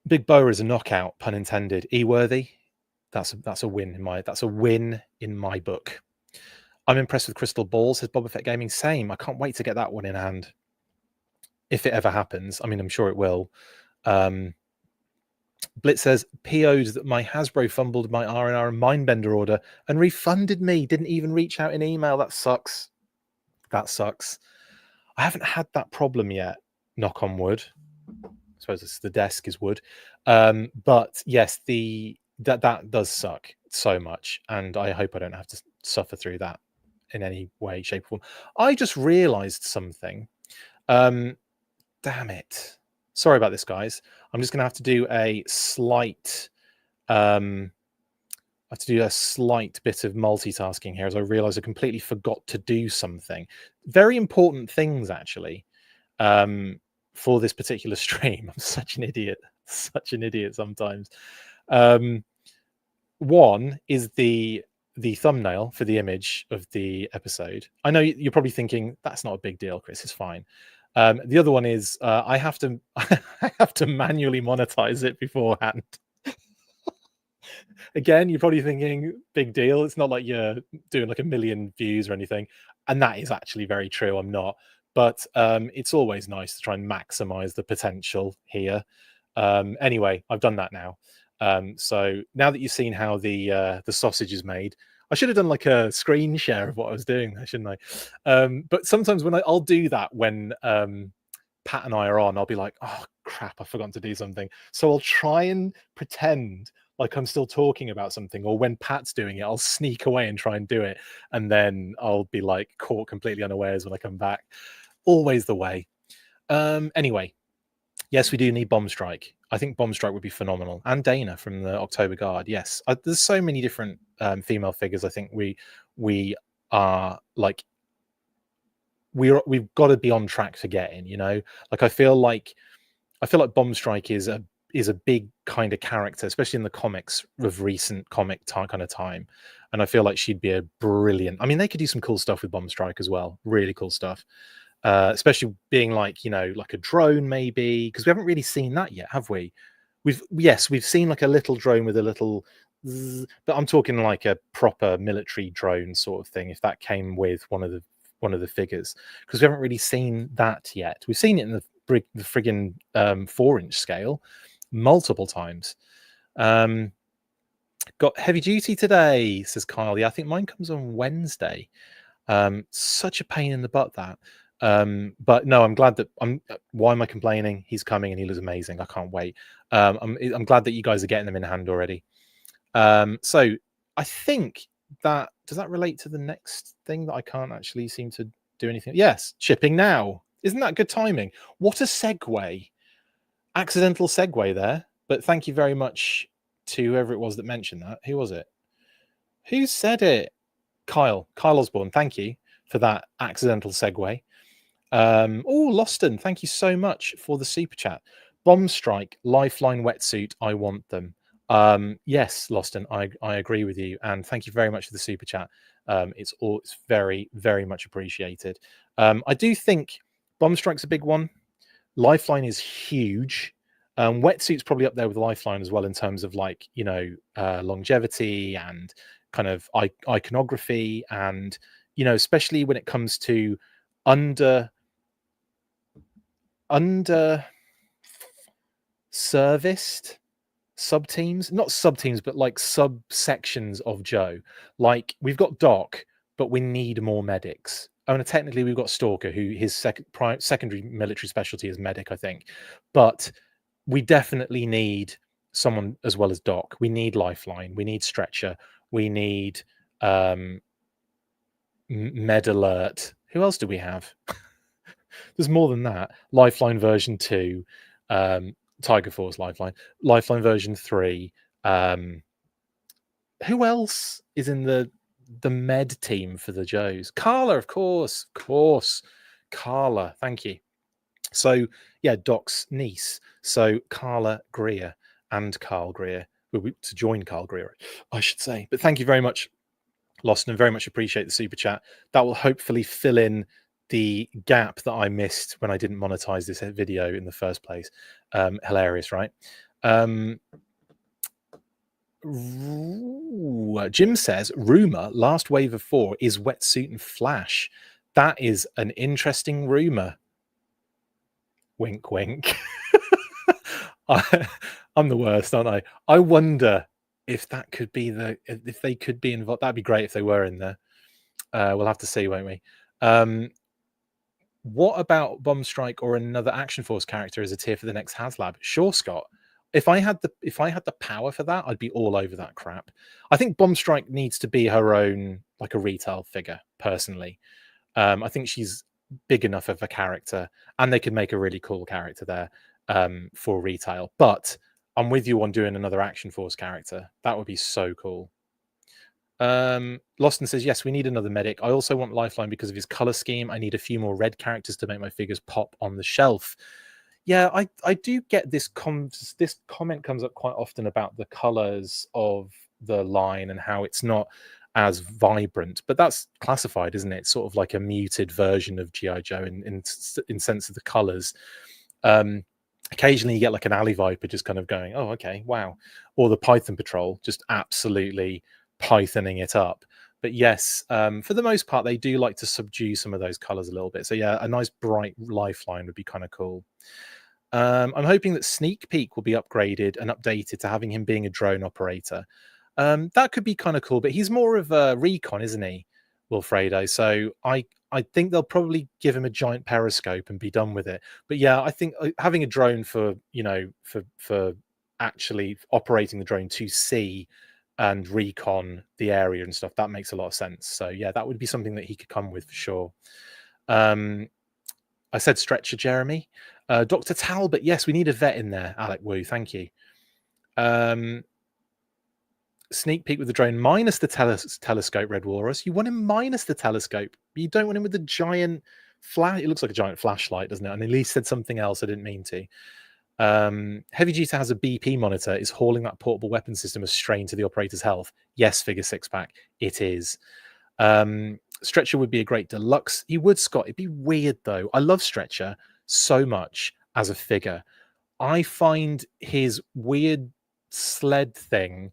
Big Boa is a knockout, pun intended. E-worthy. That's a win in my book. I'm impressed with Crystal Ball, says Boba Fett Gaming. Same. I can't wait to get that one in hand. If it ever happens. I mean, I'm sure it will. Blitz says, PO'd that my Hasbro fumbled my R&R and Mindbender order and refunded me. Didn't even reach out in email. That sucks. I haven't had that problem yet. Knock on wood. I suppose the desk is wood. But yes, that does suck so much. And I hope I don't have to suffer through that in any way, shape, or form. I just realized something. Damn it. Sorry about this, guys. I'm just going to have to do a slight bit of multitasking here, as I realize I completely forgot to do something. Very important things, actually, for this particular stream. I'm such an idiot. Sometimes. One is the thumbnail for the image of the episode. I know you're probably thinking, that's not a big deal, Chris. It's fine. The other one is I have to manually monetize it beforehand. Again, you're probably thinking, big deal. It's not like you're doing like 1 million views or anything, and that is actually very true. I'm not, but it's always nice to try and maximize the potential here. Anyway, I've done that now. So now that you've seen how the sausage is made, I should have done like a screen share of what I was doing, shouldn't I? But sometimes when I'll do that when Pat and I are on, I'll be like, oh crap, I've forgotten to do something. So I'll try and pretend like I'm still talking about something, or when Pat's doing it, I'll sneak away and try and do it, and then I'll be like caught completely unawares when I come back. Always the way. Anyway, yes, we do need Bomb Strike. I think Bomb Strike would be phenomenal, and Dana from the October Guard. Yes, there's so many different female figures. I think we are like we've got to be on track to get in. Like I feel like Bomb Strike is a big kind of character, especially in the comics of recent comic kind of time. And I feel like she'd be a brilliant. I mean, they could do some cool stuff with Bomb Strike as well. Really cool stuff. Especially being like, like a drone maybe, because we haven't really seen that yet, have we? We've seen like a little drone with a little zzz, but I'm talking like a proper military drone sort of thing, if that came with one of the figures, because we haven't really seen that yet. We've seen it in the friggin' 4-inch scale multiple times. Got heavy duty today, says Kyle. Yeah, I think mine comes on Wednesday. Such a pain in the butt, that. But no, I'm glad that why am I complaining? He's coming and he looks amazing. I can't wait. I'm glad that you guys are getting them in hand already. So I think that, does that relate to the next thing that I can't actually seem to do anything? Yes, shipping now. Isn't that good timing? What a segue. Accidental segue there. But thank you very much to whoever it was that mentioned that. Who was it? Who said it? Kyle Osborne. Thank you for that accidental segue. Loston, thank you so much for the super chat. Bomb Strike, Lifeline wetsuit, I want them. Yes, Loston, I agree with you, and thank you very much for the super chat. It's very, very much appreciated. I do think Bomb Strike's a big one. Lifeline is huge. Wetsuit's probably up there with Lifeline as well in terms of like, longevity and kind of iconography, and especially when it comes to under serviced sub teams, not sub teams, but like subsections of Joe. Like we've got Doc, but we need more medics. I mean, technically we've got Stalker, who his secondary military specialty is medic, I think, but we definitely need someone as well as Doc. We need Lifeline, we need Stretcher, we need Med Alert. Who else do we have? There's more than that. Lifeline version 2, Tiger Force Lifeline version 3, Who else is in the med team for the Joes? Carla, of course. Carla, thank you. So yeah, Doc's niece. So Carla Greer and Carl Greer to join Carl Greer, I should say. But thank you very much, Lost, and very much appreciate the super chat. That will hopefully fill in the gap that I missed when I didn't monetize this video in the first place. Hilarious, right? Jim says, rumor, last wave of 4 is Wetsuit and Flash. That is an interesting rumor. Wink, wink. I'm the worst, aren't I? I wonder if that could be if they could be involved. That'd be great if they were in there. We'll have to see, won't we? What about Bomb Strike or another Action Force character as a tier for the next HasLab? Sure, Scott. If I had the power for that, I'd be all over that crap. I think Bomb Strike needs to be her own, like a retail figure, personally. I think she's big enough of a character, and they could make a really cool character there for retail. But I'm with you on doing another Action Force character. That would be so cool. Loston says, yes, we need another medic. I also want Lifeline because of his color scheme. I need a few more red characters to make my figures pop on the shelf. Yeah, I do get this this comment comes up quite often about the colors of the line and how it's not as vibrant, but that's classified, isn't it? It's sort of like a muted version of G.I. Joe in sense of the colors. Occasionally you get like an Alley Viper just kind of going, oh, okay, wow. Or the Python Patrol just absolutely Pythoning it up. But yes, for the most part, they do like to subdue some of those colors a little bit. So yeah, a nice bright Lifeline would be kind of cool. I'm hoping that Sneak Peek will be upgraded and updated to having him being a drone operator. That could be kind of cool, but he's more of a recon, isn't he, Wilfredo? So I think they'll probably give him a giant periscope and be done with it. But yeah, I think having a drone for for actually operating the drone to see and recon the area and stuff, that makes a lot of sense. So yeah, that would be something that he could come with for sure. I said stretcher, Jeremy. Dr. Talbot, yes, we need a vet in there. Alec Wu, thank you. Sneak peek with the drone minus the telescope, Red Walrus. You want him minus the telescope. You don't want him with the giant flash. It looks like a giant flashlight, doesn't it? And Elise said something else I didn't mean to. Heavy Duty has a BP monitor. Is hauling that portable weapon system a strain to the operator's health? Yes, figure 6-pack. It is. Stretcher would be a great deluxe. He would, Scott. It'd be weird, though. I love Stretcher so much as a figure. I find his weird sled thing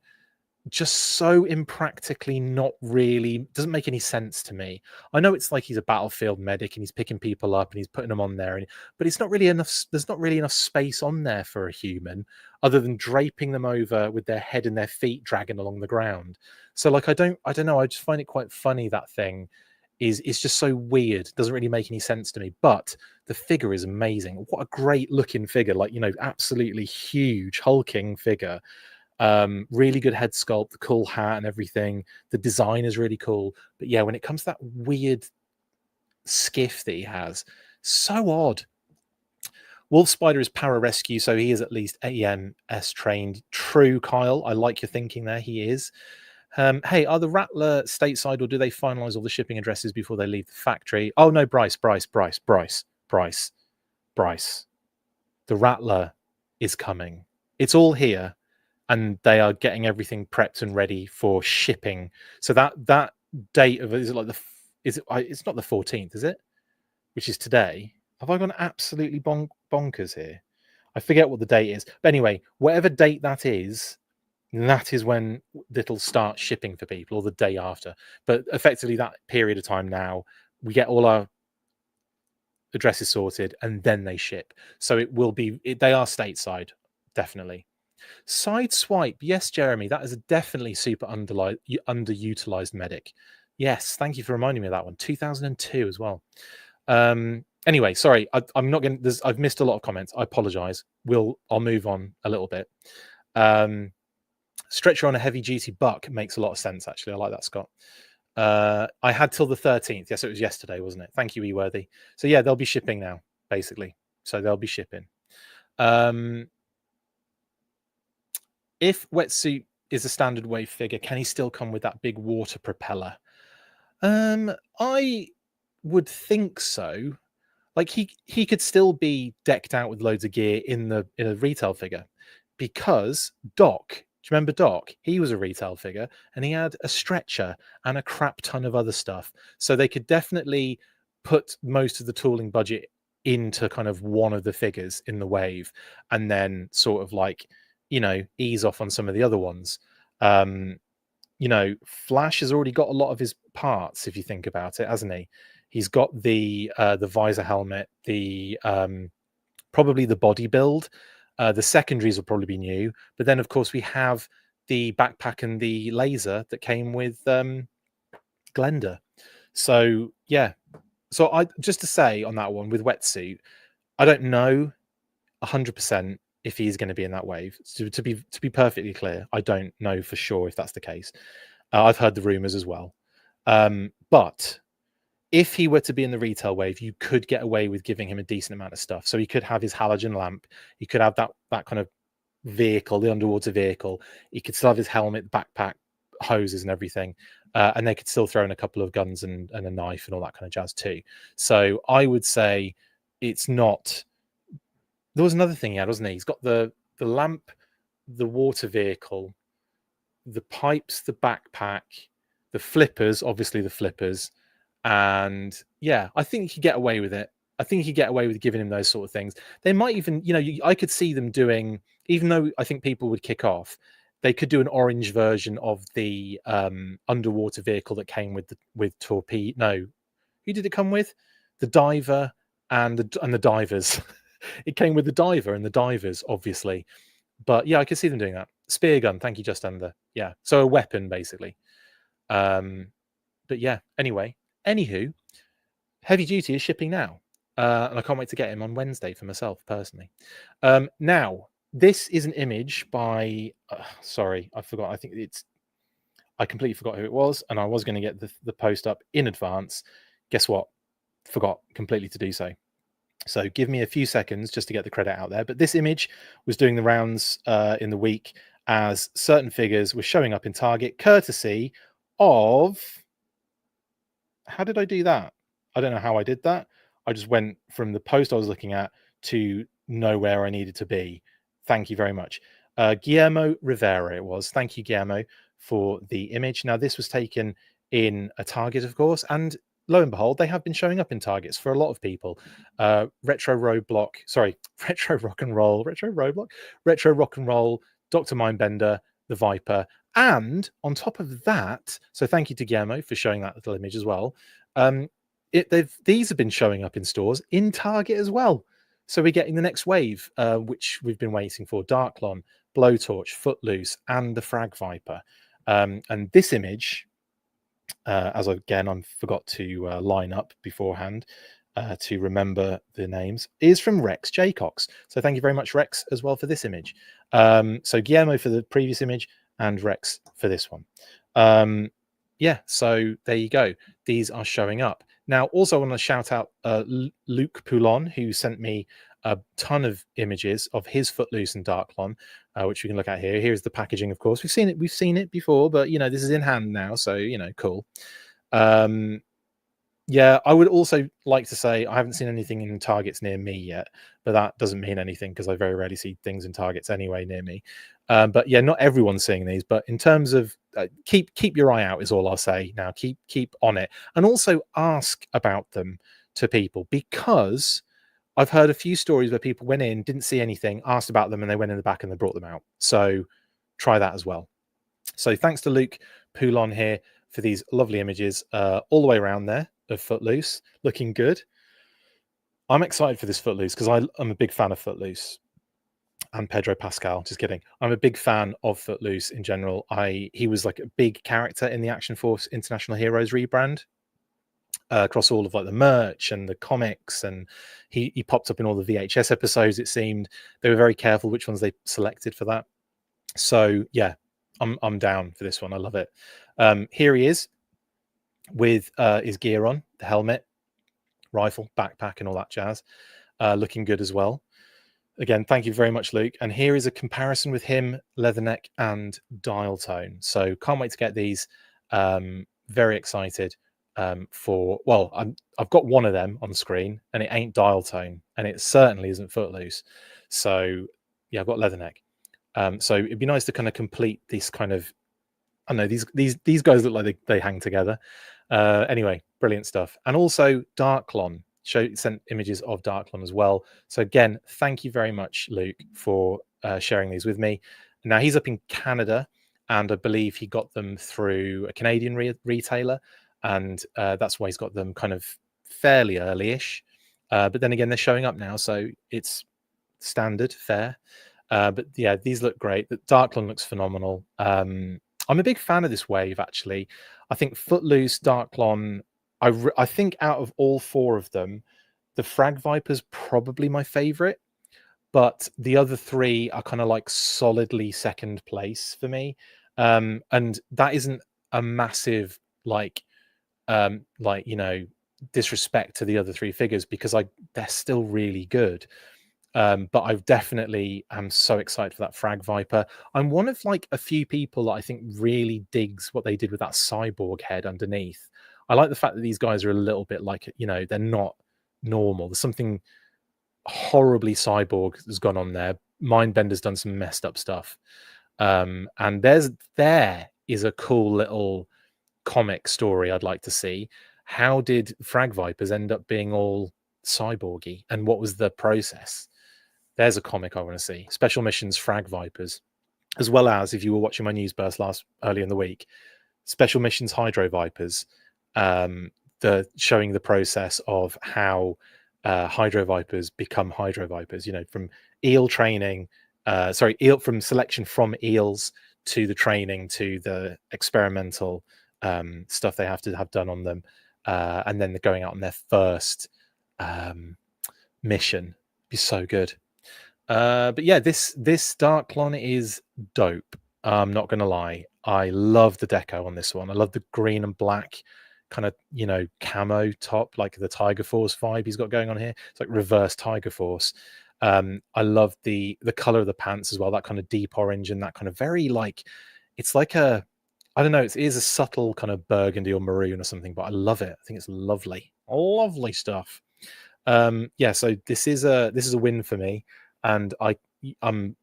just so impractically not really doesn't make any sense to me. I know it's like he's a battlefield medic and he's picking people up and he's putting them on there, but it's not really enough. There's not really enough space on there for a human other than draping them over with their head and their feet dragging along the ground. So like I don't know. I just find it quite funny. That thing is just so weird. Doesn't really make any sense to me. But the figure is amazing. What a great looking figure! Like, you know, absolutely huge hulking figure. Really good head sculpt, the cool hat and everything. The design is really cool. But yeah, when it comes to that weird skiff that he has, so odd. Wolf Spider is pararescue, so he is at least AMS trained. True, Kyle. I like your thinking there. He is. Hey, are the Rattler stateside or do they finalize all the shipping addresses before they leave the factory? Oh no, Bryce. The Rattler is coming. It's all here. And they are getting everything prepped and ready for shipping. So that date of it's not the 14th, is it? Which is today. Have I gone absolutely bonkers here? I forget what the date is. But anyway, whatever date that is when it'll start shipping for people, or the day after. But effectively, that period of time now, we get all our addresses sorted, and then they ship. So it will be. They are stateside, definitely. Sideswipe, yes, Jeremy, that is a definitely super underutilized medic. Yes, thank you for reminding me of that one. 2002 as well. Anyway, sorry, I'm not going. I've missed a lot of comments. I apologize. I'll move on a little bit. Stretcher on a heavy duty buck makes a lot of sense. Actually, I like that, Scott. I had till the 13th. Yes, it was yesterday, wasn't it? Thank you, eWorthy. So yeah, they'll be shipping now, basically. So they'll be shipping. if Wetsuit is a standard wave figure, can he still come with that big water propeller? I would think so. Like he could still be decked out with loads of gear in a retail figure, because Doc, do you remember Doc? He was a retail figure and he had a stretcher and a crap ton of other stuff. So they could definitely put most of the tooling budget into kind of one of the figures in the wave, and then sort of like, ease off on some of the other ones. Flash has already got a lot of his parts, if you think about it, hasn't he? He's got the visor helmet, the probably the body build. The secondaries will probably be new, but then of course we have the backpack and the laser that came with Glenda. So yeah, so I just to say on that one with Wetsuit, I don't know 100% if he's going to be in that wave. So to be perfectly clear, I don't know for sure if that's the case. I've heard the rumors as well, but if he were to be in the retail wave, you could get away with giving him a decent amount of stuff. So he could have his halogen lamp, he could have that kind of vehicle, the underwater vehicle, he could still have his helmet, backpack, hoses and everything, and they could still throw in a couple of guns and a knife and all that kind of jazz too. So I would say it's not. There was another thing he had, wasn't he? He's got the lamp, the water vehicle, the pipes, the backpack, the flippers, obviously the flippers. And yeah, I think you could get away with it. I think you could get away with giving him those sort of things. They might even, I could see them doing, even though I think people would kick off, they could do an orange version of the underwater vehicle that came with torpedo. No, who did it come with? The diver and the divers. It came with the diver and the divers, obviously. But yeah, I could see them doing that. Spear gun, thank you, Just Under. Yeah, so a weapon basically. But yeah, anywho, Heavy Duty is shipping now, and I can't wait to get him on Wednesday for myself personally. Now, this is an image by. Sorry, I forgot. I completely forgot who it was, and I was going to get the post up in advance. Guess what? Forgot completely to do so. So give me a few seconds just to get the credit out there. But this image was doing the rounds in the week as certain figures were showing up in Target, courtesy of. How did I do that? I don't know how I did that. I just went from the post I was looking at to know where I needed to be. Thank you very much. Guillermo Rivera it was. Thank you, Guillermo, for the image. Now, this was taken in a Target, of course, and lo and behold, they have been showing up in Targets for a lot of people. Retro Rock and Roll, Dr. Mindbender, the Viper. And on top of that, so thank you to Guillermo for showing that little image as well. These have been showing up in stores in Target as well. So we're getting the next wave, which we've been waiting for: Darklon, Blowtorch, Footloose, and the Frag Viper. And this image, as I forgot to line up beforehand to remember the names, is from Rex Jaycox. So thank you very much, Rex, as well for this image. So Guillermo for the previous image and Rex for this one. Yeah, so there you go. These are showing up. Now, also I want to shout out Luke Poulon, who sent me a ton of images of his Footloose and Darklon, which we can look at here. Here's the packaging, of course. We've seen it before, but this is in hand now, so cool. Yeah, I would also like to say I haven't seen anything in Targets near me yet, but that doesn't mean anything because I very rarely see things in Targets anyway near me. But yeah, not everyone's seeing these, but in terms of keep your eye out is all I'll say now. Keep on it, and also ask about them to people, because I've heard a few stories where people went in, didn't see anything, asked about them, and they went in the back and they brought them out. So try that as well. So thanks to Luke Poulon here for these lovely images all the way around there of Footloose, looking good. I'm excited for this Footloose because I'm a big fan of Footloose and Pedro Pascal. Just kidding. I'm a big fan of Footloose in general. He was like a big character in the Action Force International Heroes rebrand across all of like the merch and the comics, and he popped up in all the VHS episodes. It seemed they were very careful which ones they selected for that. So yeah, I'm down for this one. I love it. Here he is with his gear on, the helmet, rifle, backpack, and all that jazz, looking good as well. Again, thank you very much, Luke. And here is a comparison with him, Leatherneck and Dial Tone. So can't wait to get these. Very excited well, I've got one of them on screen and it ain't Dial Tone and it certainly isn't Footloose. So yeah, I've got Leatherneck. So it'd be nice to kind of complete this kind of, I don't know, these guys look like they hang together. Anyway, brilliant stuff. And also Darklon sent images of Darklon as well. So again, thank you very much, Luke, for sharing these with me. Now he's up in Canada, and I believe he got them through a Canadian retailer, and that's why he's got them kind of fairly early-ish. But then again, they're showing up now, so it's standard, fair. But yeah, these look great. The Darklon looks phenomenal. I'm a big fan of this wave, actually. I think Footloose, Darklon, I think out of all four of them, the Frag Viper's probably my favorite, but the other three are kind of like solidly second place for me. And that isn't a massive disrespect to the other three figures, because they're still really good. But I definitely am so excited for that Frag Viper. I'm one of like a few people that I think really digs what they did with that cyborg head underneath. I like the fact that these guys are a little bit like, they're not normal. There's something horribly cyborg has gone on there. Mindbender's done some messed up stuff. And there is a cool little comic story I'd like to see. How did Frag Vipers end up being all cyborgy, and what was the process? There's a comic I want to see. Special Missions Frag Vipers, as well as, if you were watching my news burst earlier in the week, Special Missions Hydro Vipers, showing the process of how Hydro Vipers become Hydro Vipers. From eel training, from selection from eels to the training to the experimental stuff they have to have done on them, and then they're going out on their first mission. It'd be so good. But yeah, this Darklon is dope. I'm not gonna lie. I love the deco on this one. I love the green and black kind of, camo top, like the Tiger Force vibe he's got going on here. It's like reverse Tiger Force. I love the color of the pants as well, that kind of deep orange and that kind of very it's like I don't know, it is a subtle kind of burgundy or maroon or something, but I love it. I think it's lovely stuff. Yeah, so this is a win for me, and I'm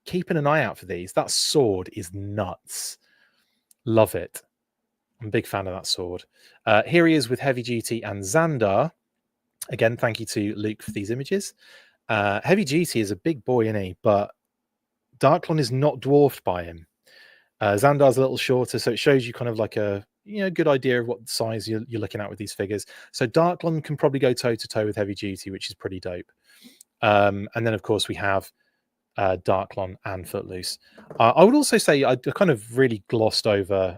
keeping an eye out for these. That sword is nuts. Love it. I'm a big fan of that sword. Here he is with Heavy Duty and Xandar. Again, thank you to Luke for these images. Heavy Duty is a big boy, isn't he? But Darklon is not dwarfed by him. Xandar's a little shorter, so it shows you kind of like a good idea of what size you're looking at with these figures. So Darklon can probably go toe-to-toe with Heavy Duty, which is pretty dope. And then, of course, we have Darklon and Footloose. I would also say I kind of really glossed over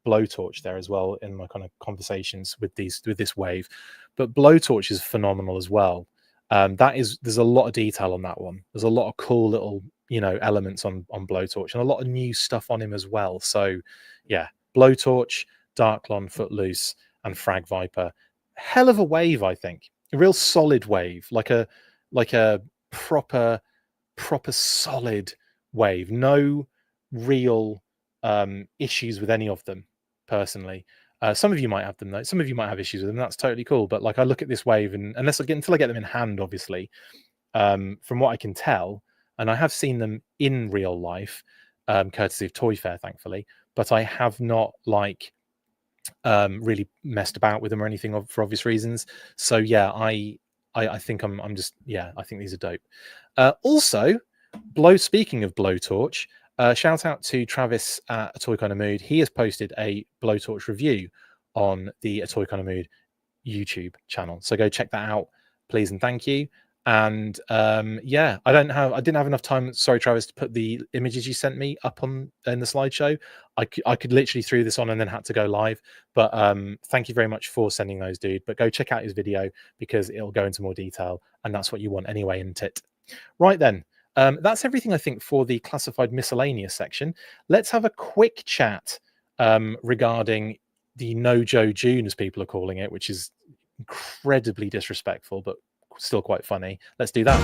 Blowtorch there as well in my kind of conversations with this wave, but Blowtorch is phenomenal as well. There's a lot of detail on that one. There's a lot of cool little elements on Blowtorch, and a lot of new stuff on him as well. So yeah, Blowtorch, Darklon, Footloose, and Frag Viper. Hell of a wave, I think. A real solid wave, like a proper solid wave. No real issues with any of them, personally. Some of you might have them though. Some of you might have issues with them. That's totally cool. But like, I look at this wave, and until I get them in hand, obviously, from what I can tell, and I have seen them in real life, courtesy of Toy Fair, thankfully. But I have not really messed about with them or anything for obvious reasons. So yeah, I think I'm just, I think these are dope. Also, speaking of Blowtorch, shout out to Travis at A Toy Kind of Mood. He has posted a Blowtorch review on the A Toy Kind of Mood YouTube channel. So go check that out, please and thank you. And yeah, I didn't have enough time, sorry Travis, to put the images you sent me up in the slideshow. I could literally threw this on and then had to go live, but thank you very much for sending those, dude. But go check out his video, because it'll go into more detail, and that's what you want anyway, isn't it? Right then, that's everything I think for the classified miscellaneous section. Let's have a quick chat regarding the YoJo June, as people are calling it, which is incredibly disrespectful, but still quite funny. Let's do that.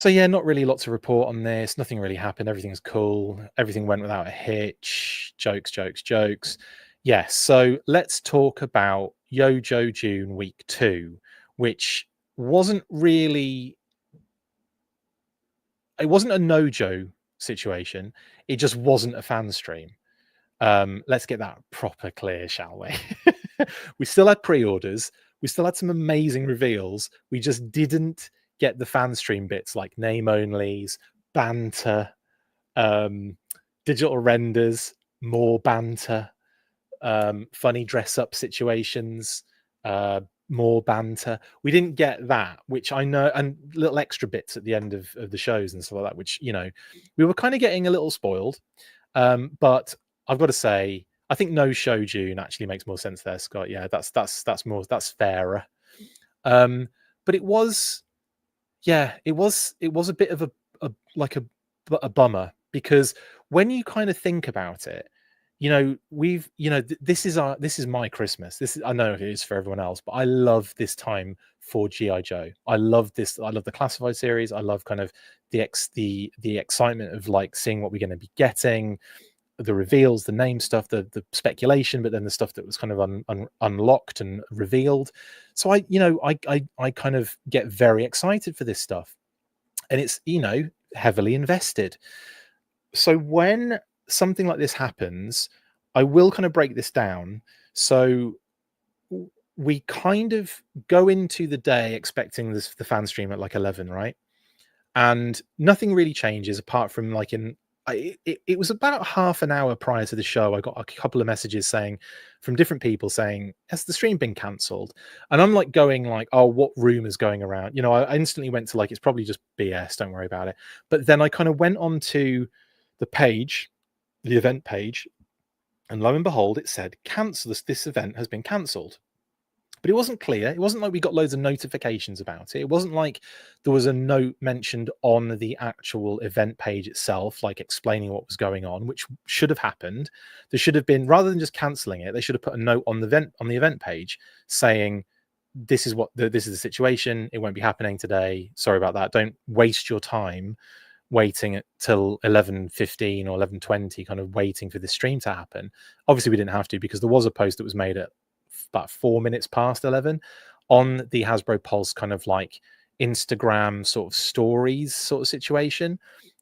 So yeah, not really a lot to report on this. Nothing really happened. Everything's cool. Everything went without a hitch. Jokes, jokes, jokes. Yes. So let's talk about YoJo June week 2, which wasn't really. It wasn't a no-Joe situation. It just wasn't a fan stream. Let's get that proper clear, shall we? We still had pre-orders. We still had some amazing reveals. We just didn't get the fan stream bits like name onlys, banter, digital renders, more banter, funny dress up situations, more banter. We didn't get that, which I know, and little extra bits at the end of the shows and stuff like that, which, you know, we were kind of getting a little spoiled. But I've got to say, I think no show June actually makes more sense there, Scott. Yeah, that's fairer. But it was, yeah, it was a bit of a bummer, because when you kind of think about it, you know, this is my Christmas. I know it is for everyone else, but I love this time for GI Joe. I love this. I love the classified series. I love kind of the excitement of like seeing what we're going to be getting, the reveals, the name stuff, the speculation, but then the stuff that was kind of unlocked and revealed. So I kind of get very excited for this stuff, and it's, you know, heavily invested. So when something like this happens, I will kind of break this down. So we kind of go into the day expecting the fan stream at like 11, right? And nothing really changes apart from like it was about half an hour prior to the show, I got a couple of messages saying from different people saying, has the stream been cancelled? And I'm like going like, oh, what rumors going around? You know, I instantly went to like, it's probably just BS, don't worry about it. But then I kind of went on to the page, the event page, and lo and behold, it said, cancel this event has been cancelled. But it wasn't clear. It wasn't like we got loads of notifications about it. It wasn't like there was a note mentioned on the actual event page itself, like explaining what was going on, which should have happened. There should have been, rather than just cancelling it, they should have put a note on the event page saying, this is the situation. It won't be happening today. Sorry about that. Don't waste your time waiting till 11:15 or 11:20, kind of waiting for the stream to happen. Obviously, we didn't have to, because there was a post that was made at about 4 minutes past 11 on the Hasbro Pulse kind of like Instagram sort of stories sort of situation.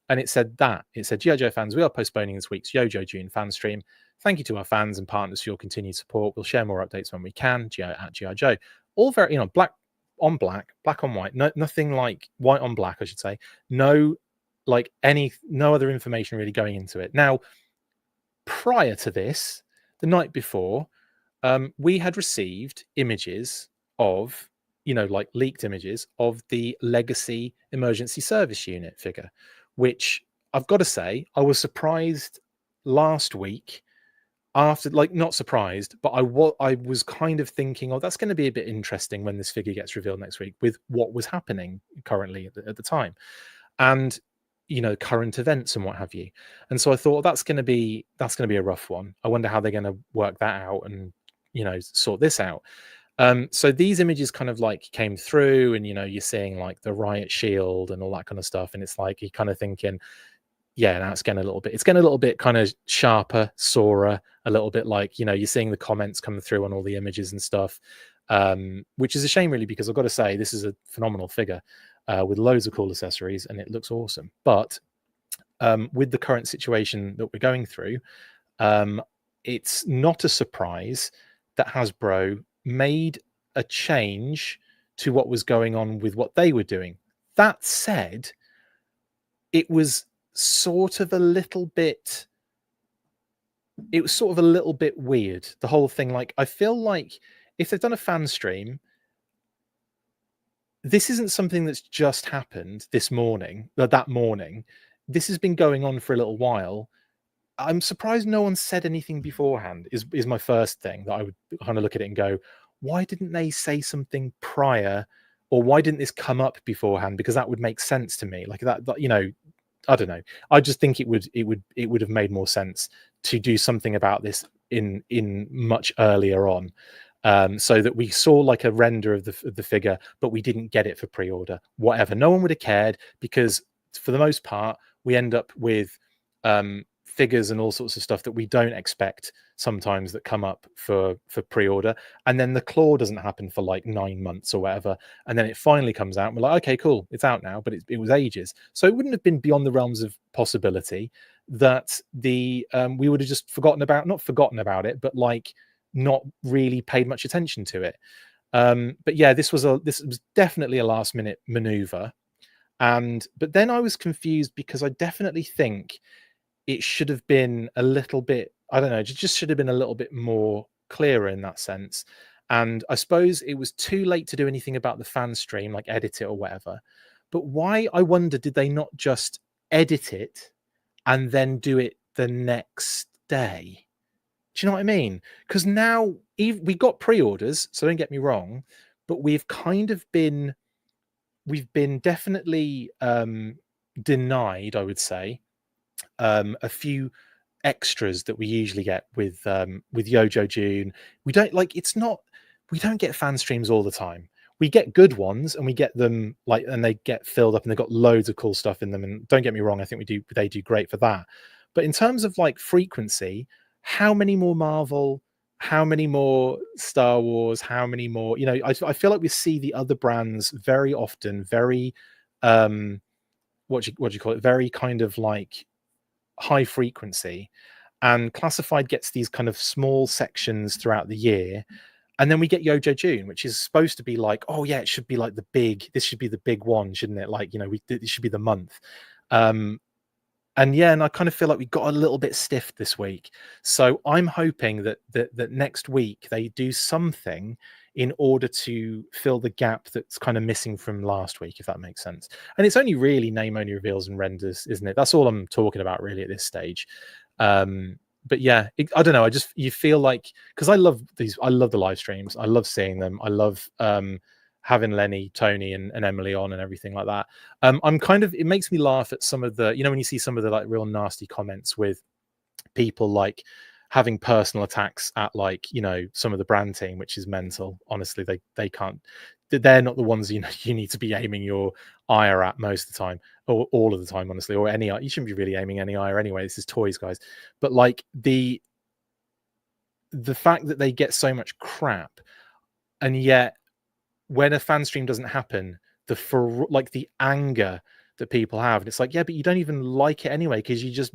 And it said, GI Joe fans, we are postponing this week's YoJo June fan stream. Thank you to our fans and partners for your continued support. We'll share more updates when we can. At GI Joe. All very, you know, black on black, black on white. No, nothing like white on black, I should say. No, like no other information really going into it. Now, prior to this, the night before, we had received images of, you know, like leaked images of the Legacy Emergency Service Unit figure, which I've got to say, I was surprised last week after, like, not surprised, but I was kind of thinking, oh, that's going to be a bit interesting when this figure gets revealed next week with what was happening currently at the time. And, you know, current events and what have you. And so I thought that's going to be a rough one. I wonder how they're going to work that out and, you know, sort this out. So these images kind of like came through, and, you know, you're seeing like the riot shield and all that kind of stuff. And it's like, you're kind of thinking, yeah, now it's getting a little bit kind of sharper, sorer, a little bit like, you know, you're seeing the comments come through on all the images and stuff, which is a shame really, because I've got to say, this is a phenomenal figure with loads of cool accessories, and it looks awesome. But with the current situation that we're going through, it's not a surprise that Hasbro made a change to what was going on with what they were doing. That said, it was sort of a little bit weird, the whole thing. Like, I feel like if they've done a fan stream, this isn't something that's just happened that morning. This has been going on for a little while. I'm surprised no one said anything beforehand, is my first thing that I would kind of look at it and go, why didn't they say something prior, or why didn't this come up beforehand? Because that would make sense to me. Like that, you know, I don't know. I just think it would have made more sense to do something about this in much earlier on, so that we saw like a render of the figure, but we didn't get it for pre-order. Whatever, no one would have cared, because for the most part we end up with figures and all sorts of stuff that we don't expect sometimes that come up for pre-order, and then the claw doesn't happen for like 9 months or whatever, and then it finally comes out and we're like, okay, cool, it's out now, but it was ages. So it wouldn't have been beyond the realms of possibility that the we would have just not forgotten about it, but like not really paid much attention to it. But yeah, this was definitely a last minute maneuver. But then I was confused, because I definitely think it should have been a little bit, I don't know, it just should have been a little bit more clearer in that sense. And I suppose it was too late to do anything about the fan stream, like edit it or whatever. But why, I wonder, did they not just edit it and then do it the next day? Do you know what I mean? Because now we got pre-orders, so don't get me wrong, but we've been definitely denied, I would say, a few extras that we usually get with YoJo June. We don't get fan streams all the time. We get good ones, and we get them like, and they get filled up and they've got loads of cool stuff in them. And don't get me wrong, I think they do great for that. But in terms of like frequency, how many more Marvel, how many more Star Wars, how many more, I feel like we see the other brands very often, very what do you call it, very kind of like high frequency, and Classified gets these kind of small sections throughout the year. And then we get YoJo June, which is supposed to be like, oh yeah, it should be like this should be the big one, shouldn't it? Like, it should be the month. And yeah, and I kind of feel like we got a little bit stiff this week. So I'm hoping that next week they do something in order to fill the gap that's kind of missing from last week, if that makes sense. And it's only really name only reveals and renders, isn't it? That's all I'm talking about really at this stage. But yeah, I don't know. You feel like, because I love the live streams. I love seeing them. I love having Lenny, Tony, and Emily on and everything like that. It makes me laugh at some of the, when you see some of the like real nasty comments with people like having personal attacks at like, some of the brand team, which is mental. Honestly, they can't, they're not the ones you need to be aiming your ire at most of the time, or all of the time, honestly, or any, you shouldn't be really aiming any ire anyway. This is toys, guys. But like the fact that they get so much crap, and yet when a fan stream doesn't happen, the anger that people have, and it's like, yeah, but you don't even like it anyway, because you just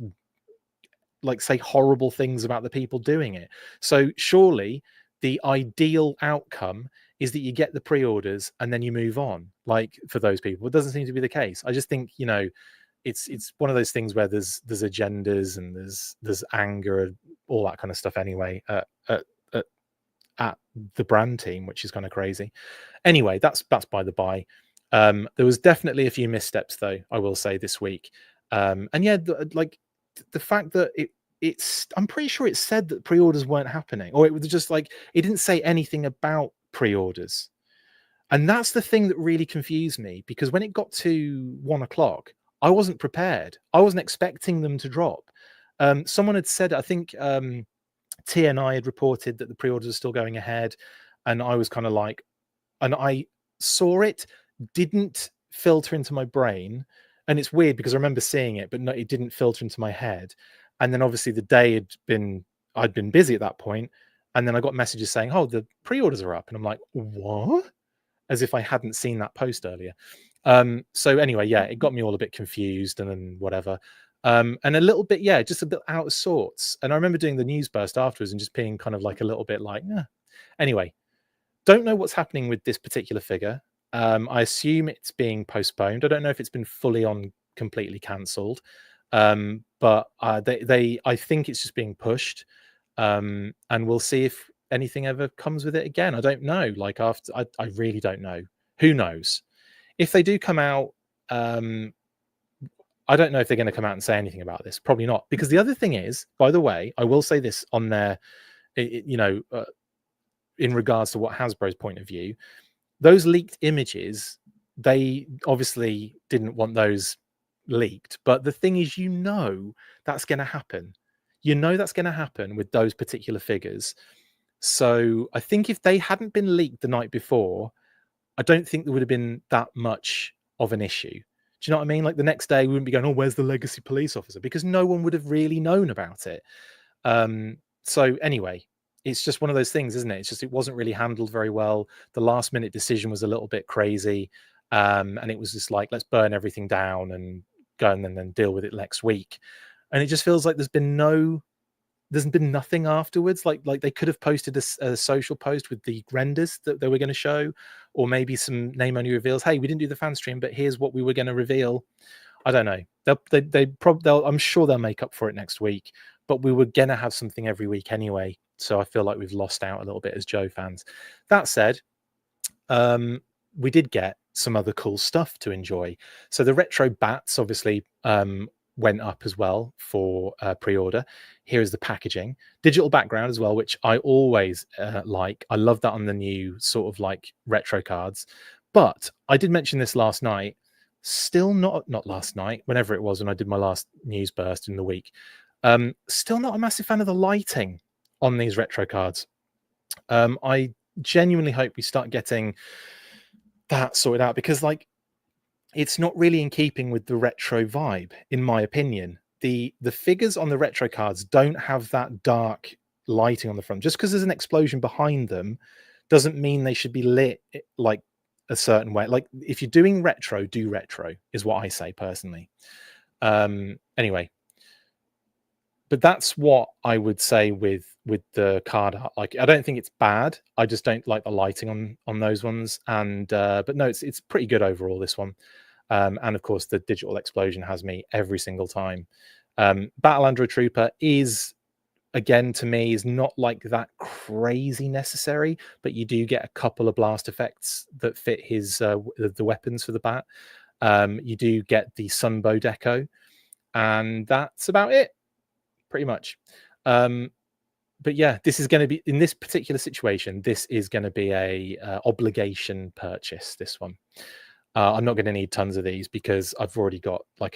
like say horrible things about the people doing it. So surely the ideal outcome is that you get the pre-orders and then you move on, like for those people. It doesn't seem to be the case. I just think, it's one of those things where there's agendas and there's anger and all that kind of stuff anyway at the brand team, which is kind of crazy. Anyway, that's by the by. There was definitely a few missteps, though, I will say, this week. And yeah, the fact that I'm pretty sure it said that pre-orders weren't happening, or it was just like, it didn't say anything about pre-orders. And that's the thing that really confused me, because when it got to 1 o'clock, I wasn't prepared. I wasn't expecting them to drop. Someone had said, I think TNI had reported that the pre-orders are still going ahead, and I was kind of like, and I saw it, didn't filter into my brain. And it's weird because I remember seeing it, but no, it didn't filter into my head. And then obviously the day I'd been busy at that point, and then I got messages saying, oh, the pre-orders are up, and I'm like, what? As if I hadn't seen that post earlier. So anyway, yeah, it got me all a bit confused, and then whatever. And a little bit, yeah, just a bit out of sorts. And I remember doing the news burst afterwards and just being kind of like a little bit like, eh. Anyway, don't know what's happening with this particular figure. I assume it's being postponed. I don't know if it's been fully on completely cancelled. But I think it's just being pushed. And we'll see if anything ever comes with it again. I don't know. Like after, I really don't know. Who knows? If they do come out, I don't know if they're going to come out and say anything about this. Probably not. Because the other thing is, by the way, I will say this on their, in regards to what Hasbro's point of view, those leaked images, they obviously didn't want those leaked. But the thing is, that's going to happen. That's going to happen with those particular figures. So I think if they hadn't been leaked the night before, I don't think there would have been that much of an issue. Do you know what I mean? Like the next day, we wouldn't be going, "Oh, where's the legacy police officer?" Because no one would have really known about it. So anyway, it's just one of those things, isn't it? It's just it wasn't really handled very well. The last minute decision was a little bit crazy, and it was just like, let's burn everything down and go and then deal with it next week. And it just feels like there's been nothing afterwards. Like they could have posted a social post with the renders that they were going to show, or maybe some name only reveals. Hey, we didn't do the fan stream, but here's what we were going to reveal. I don't know. I'm sure they'll make up for it next week, but we were going to have something every week anyway. So I feel like we've lost out a little bit as Joe fans. That said, we did get some other cool stuff to enjoy. So the retro bats obviously went up as well for pre-order. Here is the packaging, digital background as well, which I always like. I love that on the new sort of like retro cards. But I did mention this last night. Still not last night, whenever it was when I did my last news burst in the week. Still not a massive fan of the lighting on these retro cards. I genuinely hope we start getting that sorted out, because like it's not really in keeping with the retro vibe, in my opinion. The figures on the retro cards don't have that dark lighting on the front. Just because there's an explosion behind them doesn't mean they should be lit like a certain way. Like if you're doing retro, do retro, is what I say personally. Anyway, but that's what I would say with the card art. Like I don't think it's bad. I just don't like the lighting on those ones. And but no, it's pretty good overall, this one. And of course, the digital explosion has me every single time. Battle Android Trooper is, again, to me, is not like that crazy necessary, but you do get a couple of blast effects that fit his the weapons for the bat. You do get the Sunbow deco, and that's about it, pretty much. But yeah, this is going to be, in this particular situation, this is going to be a obligation purchase, this one. I'm not going to need tons of these because I've already got I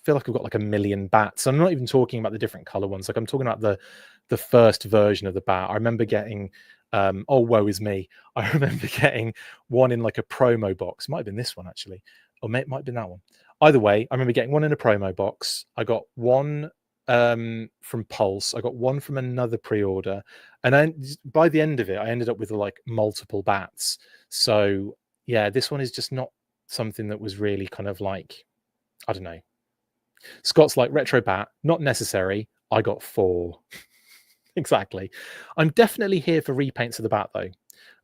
feel like I've got like a million bats. I'm not even talking about the different color ones. Like I'm talking about the first version of the bat. I remember getting, oh, woe is me. I remember getting one in like a promo box. It might have been this one actually, or it might have been that one. Either way, I remember getting one in a promo box. I got one from Pulse. I got one from another pre-order, and then by the end of it, I ended up with like multiple bats. So yeah, this one is just not something that was really kind of like, I don't know. Scott's like, retro bat, not necessary. I got 4. Exactly. I'm definitely here for repaints of the bat though,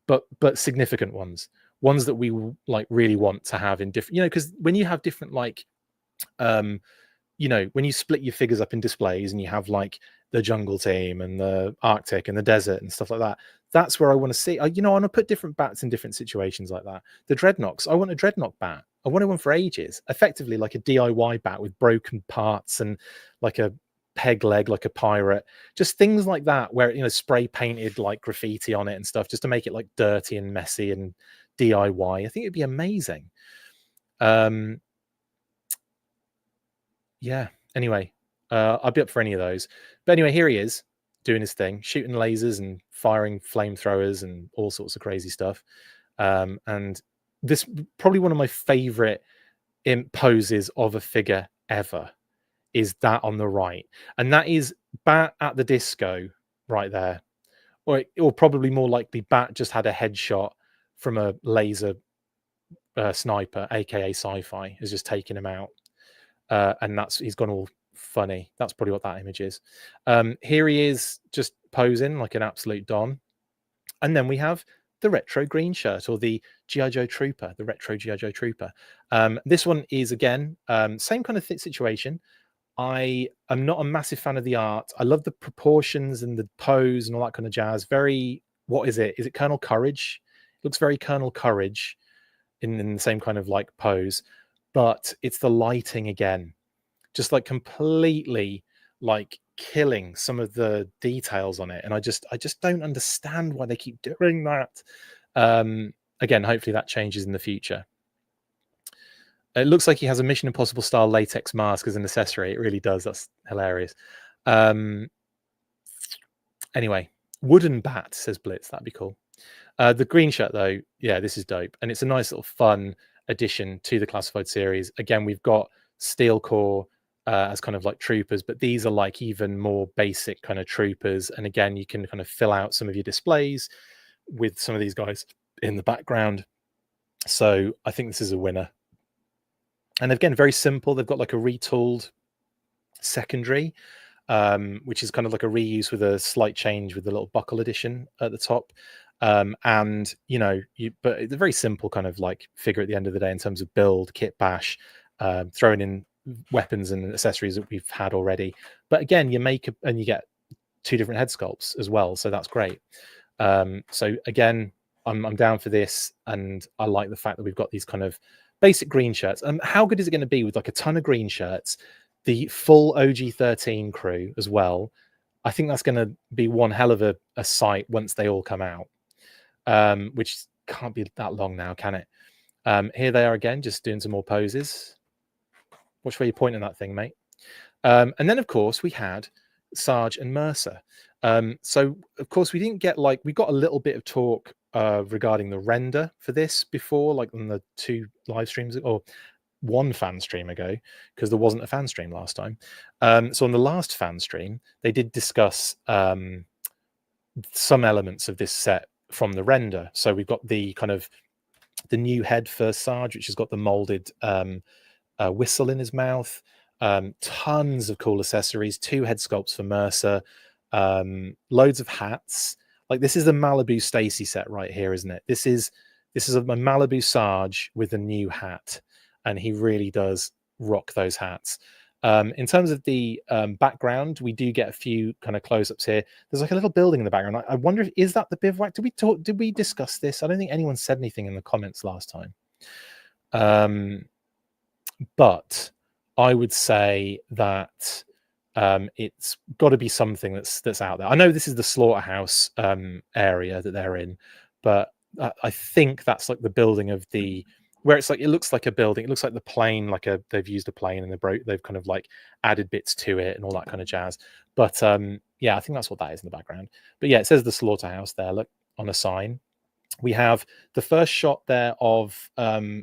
but significant ones that we like really want to have in different, because when you have different like when you split your figures up in displays and you have like the jungle team and the Arctic and the desert and stuff like that, that's where I want to see. I want to put different bats in different situations like that. The Dreadnoks, I want a Dreadnought bat. I wanted one for ages, effectively like a DIY bat with broken parts and like a peg leg, like a pirate, just things like that, where spray painted like graffiti on it and stuff, just to make it like dirty and messy and DIY. I think it'd be amazing. Yeah, anyway, I'd be up for any of those. But anyway, here he is doing his thing, shooting lasers and firing flamethrowers and all sorts of crazy stuff. And this probably one of my favorite poses of a figure ever is that on the right. And that is Bat at the Disco right there. Or probably more likely Bat just had a headshot from a laser sniper, aka Sci-Fi, has just taken him out. And he's gone all funny. That's probably what that image is. Here he is just posing like an absolute don. And then we have the retro green shirt, or the G.I. Joe Trooper, the retro G.I. Joe Trooper. This one is, again, same kind of situation. I am not a massive fan of the art. I love the proportions and the pose and all that kind of jazz. Very, what is it? Is it Colonel Courage? It looks very Colonel Courage in the same kind of like pose. But it's the lighting again, just like completely like killing some of the details on it. And I just don't understand why they keep doing that. Again, hopefully that changes in the future. It looks like he has a Mission Impossible style latex mask as an accessory. It really does. That's hilarious. Anyway, wooden bat, says Blitz. That'd be cool. The green shirt, though, yeah, this is dope. And it's a nice little fun addition to the classified series. Again, we've got Steel Corps as kind of like troopers, but these are like even more basic kind of troopers. And again, you can kind of fill out some of your displays with some of these guys in the background. So I think this is a winner. And again, very simple. They've got like a retooled secondary, which is kind of like a reuse with a slight change with the little buckle addition at the top. And you know, but it's a very simple kind of like figure at the end of the day in terms of build, kit bash, throwing in weapons and accessories that we've had already. But again, you make and you get 2 different head sculpts as well, so that's great. So again, I'm down for this, and I like the fact that we've got these kind of basic green shirts. And how good is it going to be with like a ton of green shirts, the full OG-13 crew as well? I think that's going to be one hell of a sight once they all come out, which can't be that long now, can it? Here they are again, just doing some more poses. Watch where you're pointing that thing, mate. And then, of course, we had Sarge and Mercer. So, of course, we didn't get we got a little bit of talk regarding the render for this before, like on the 2 live streams or 1 fan stream ago, because there wasn't a fan stream last time. So on the last fan stream, they did discuss some elements of this set from the render. So we've got the kind of the new head for Sarge, which has got the molded whistle in his mouth, tons of cool accessories, 2 head sculpts for Mercer, loads of hats. Like, this is the Malibu Stacy set right here, isn't it? This is a Malibu Sarge with a new hat, and he really does rock those hats. In terms of the background, we do get a few kind of close-ups here. There's like a little building in the background. I wonder if is that the bivouac? Did we discuss this? I don't think anyone said anything in the comments last time. But I would say that it's got to be something that's out there. I know this is the slaughterhouse area that they're in, but I think that's like the building of the where it's like it looks like a building. It looks like the plane, they've used a plane and they've kind of like added bits to it and all that kind of jazz. But yeah, I think that's what that is in the background. But yeah, it says the slaughterhouse there. Look on a sign. We have the first shot there of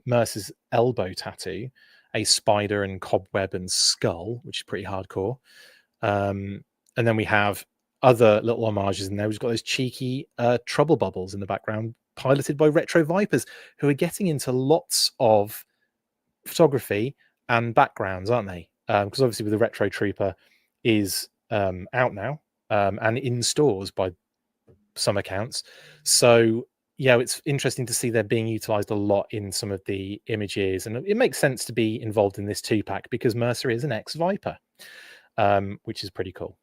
Mercer's elbow tattoo, a spider and cobweb and skull, which is pretty hardcore. And then we have other little homages in there. We've got those cheeky trouble bubbles in the background, piloted by Retro Vipers, who are getting into lots of photography and backgrounds, aren't they? Because obviously with the Retro Trooper is out now and in stores by some accounts. So yeah, it's interesting to see they're being utilized a lot in some of the images, and it makes sense to be involved in this 2-pack because Mercer is an ex-Viper, which is pretty cool.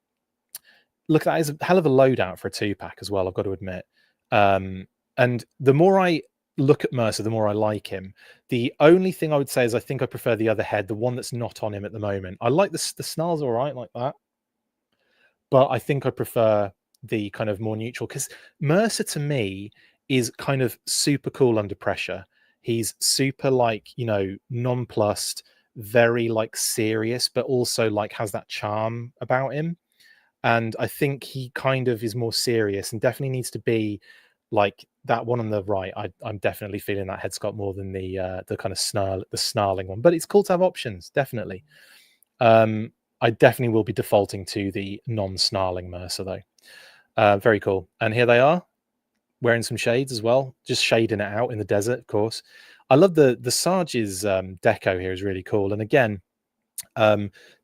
Look, that is a hell of a loadout for a 2-pack as well, I've got to admit. And the more I look at Mercer, the more I like him. The only thing I would say is I think I prefer the other head, the one that's not on him at the moment. I like the snarl's all right like that, but I think I prefer the kind of more neutral, because Mercer to me is kind of super cool under pressure. He's super nonplussed, very serious, but also has that charm about him. And I think he kind of is more serious and definitely needs to be like that one on the right. I'm definitely feeling that head sculpt more than the kind of snarling one. But it's cool to have options, definitely. I definitely will be defaulting to the non-snarling Mercer though. Very cool. And here they are, wearing some shades as well, just shading it out in the desert, of course. I love the Sarge's deco here is really cool. And again,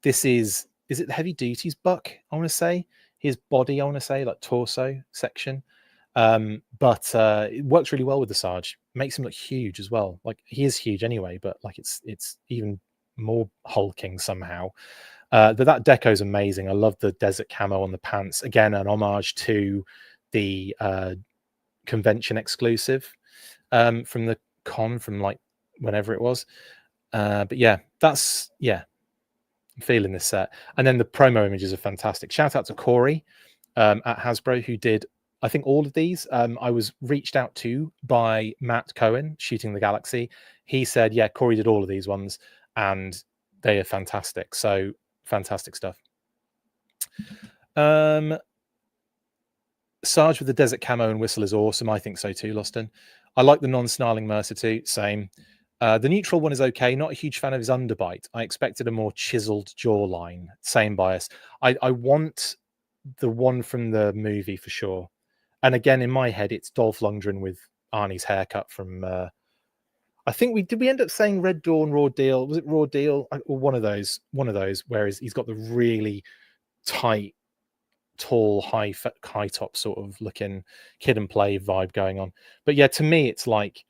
this is it the heavy duties buck? I want to say his body. I want to say torso section. But it works really well with the Sarge. Makes him look huge as well. Like, he is huge anyway, but it's even more hulking somehow. That deco is amazing. I love the desert camo on the pants. Again, an homage to the convention exclusive from the con from whenever it was. But yeah, I'm feeling this set. And then the promo images are fantastic. Shout out to Corey at Hasbro, who did I think all of these, I was reached out to by Matt Cohen, Shooting the Galaxy. He said, yeah, Corey did all of these ones, and they are fantastic. So fantastic stuff. Sarge with the desert camo and whistle is awesome. I think so too, Loston. I like the non-snarling Mercer too. Same. The neutral one is okay. Not a huge fan of his underbite. I expected a more chiseled jawline. Same bias. I want the one from the movie for sure. And again, in my head, it's Dolph Lundgren with Arnie's haircut from. I think we end up saying Red Dawn, Raw Deal. Was it Raw Deal or one of those? One of those. Whereas he's got the really tight, tall, high top sort of looking Kid and Play vibe going on. But yeah, to me, it's like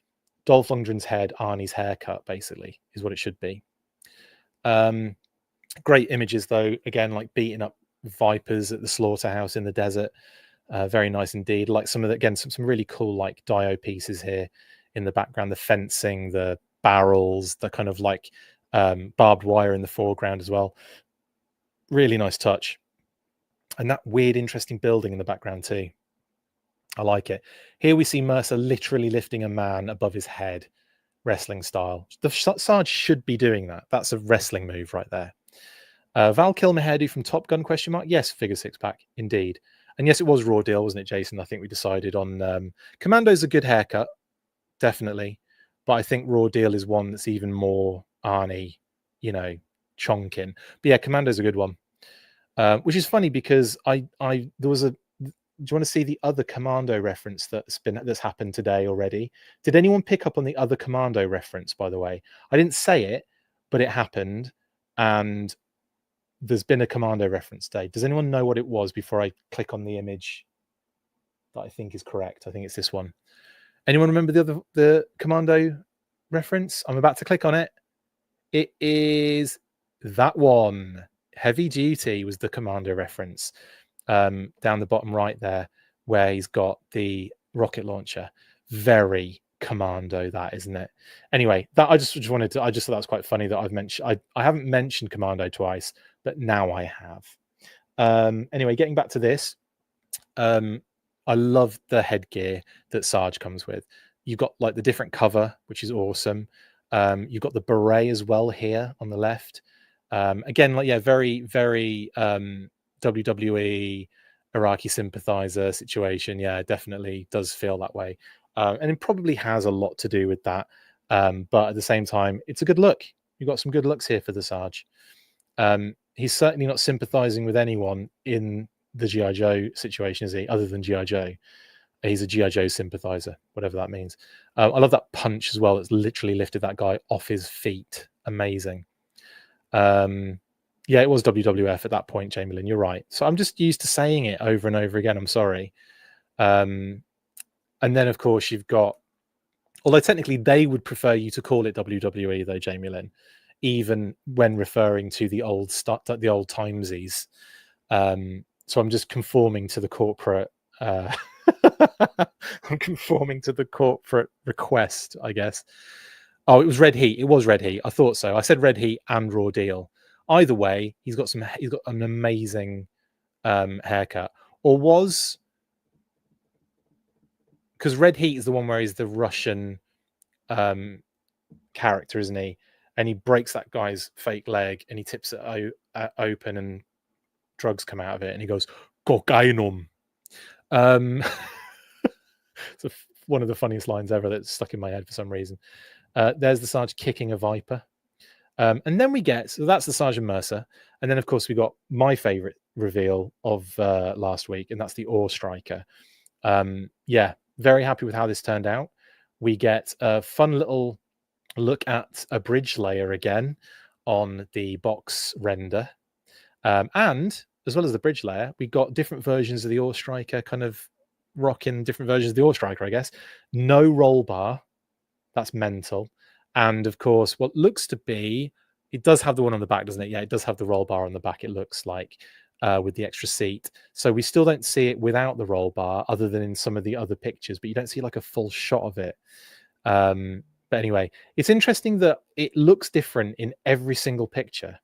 Dolph Lundgren's head, Arnie's haircut, basically, is what it should be. Great images though. Again, like beating up vipers at the slaughterhouse in the desert. Very nice indeed. Like some of the, again, some really cool like dio pieces here in the background. The fencing, the barrels, the kind of like barbed wire in the foreground as well. Really nice touch. And that weird, interesting building in the background too. I like it. Here we see Mercer literally lifting a man above his head, wrestling style. The Sarge should be doing that. That's a wrestling move right there. Val Kilmer hairdo from Top Gun ? Yes, figure six pack, indeed. And yes, it was Raw Deal, wasn't it, Jason? I think we decided on Commando's a good haircut, definitely. But I think Raw Deal is one that's even more Arnie, you know, chonking. But yeah, Commando's a good one. Which is funny because there was a. Do you want to see the other Commando reference that's happened today already? Did anyone pick up on the other Commando reference? By the way, I didn't say it, but it happened, and there's been a Commando reference today. Does anyone know what it was before I click on the image that I think is correct? I think it's this one. Anyone remember the Commando reference? I'm about to click on it. It is that one. Heavy Duty was the Commando reference. Down the bottom right there, where he's got the rocket launcher. Very Commando, that, isn't it? Anyway, that I just thought that was quite funny that I've mentioned. I haven't mentioned Commando twice, but now I have. Anyway, getting back to this, I love the headgear that Sarge comes with. You've got like the different cover, which is awesome. You've got the beret as well here on the left. Again, like, yeah, very, very WWE Iraqi sympathizer situation. Yeah, definitely does feel that way. And it probably has a lot to do with that. But at the same time, it's a good look. You've got some good looks here for the Sarge. He's certainly not sympathizing with anyone in the G.I. Joe situation, is he? Other than G.I. Joe. He's a G.I. Joe sympathizer, whatever that means. I love that punch as well. That's literally lifted that guy off his feet. Amazing. Yeah, it was WWF at that point, Jamie Lynn. You're right. So I'm just used to saying it over and over again. I'm sorry. And then, of course, you've got, although technically they would prefer you to call it WWE, though, Jamie Lynn, even when referring to the old timesies. So I'm just conforming to the corporate. I'm conforming to the corporate request, I guess. Oh, it was Red Heat. It was Red Heat. I thought so. I said Red Heat and Raw Deal. Either way, he's got an amazing haircut. Or was, because Red Heat is the one where he's the Russian character, isn't he? And he breaks that guy's fake leg and he tips it open and drugs come out of it and he goes, "Cocainum." It's one of the funniest lines ever that's stuck in my head for some reason. There's the Sarge kicking a viper. And then we get, so that's the Sergeant Mercer. And then, of course, we got my favorite reveal of last week, and that's the Ore Striker. Yeah, very happy with how this turned out. We get a fun little look at a bridge layer again on the box render. And as well as the bridge layer, we got different versions of the Ore Striker, kind of rocking different versions of the Ore Striker, I guess. No roll bar. That's mental. And of course, what looks to be, it does have the one on the back, doesn't it? Yeah, it does have the roll bar on the back, it looks like, with the extra seat. So we still don't see it without the roll bar, other than in some of the other pictures, but you don't see like a full shot of it. But anyway, it's interesting that it looks different in every single picture.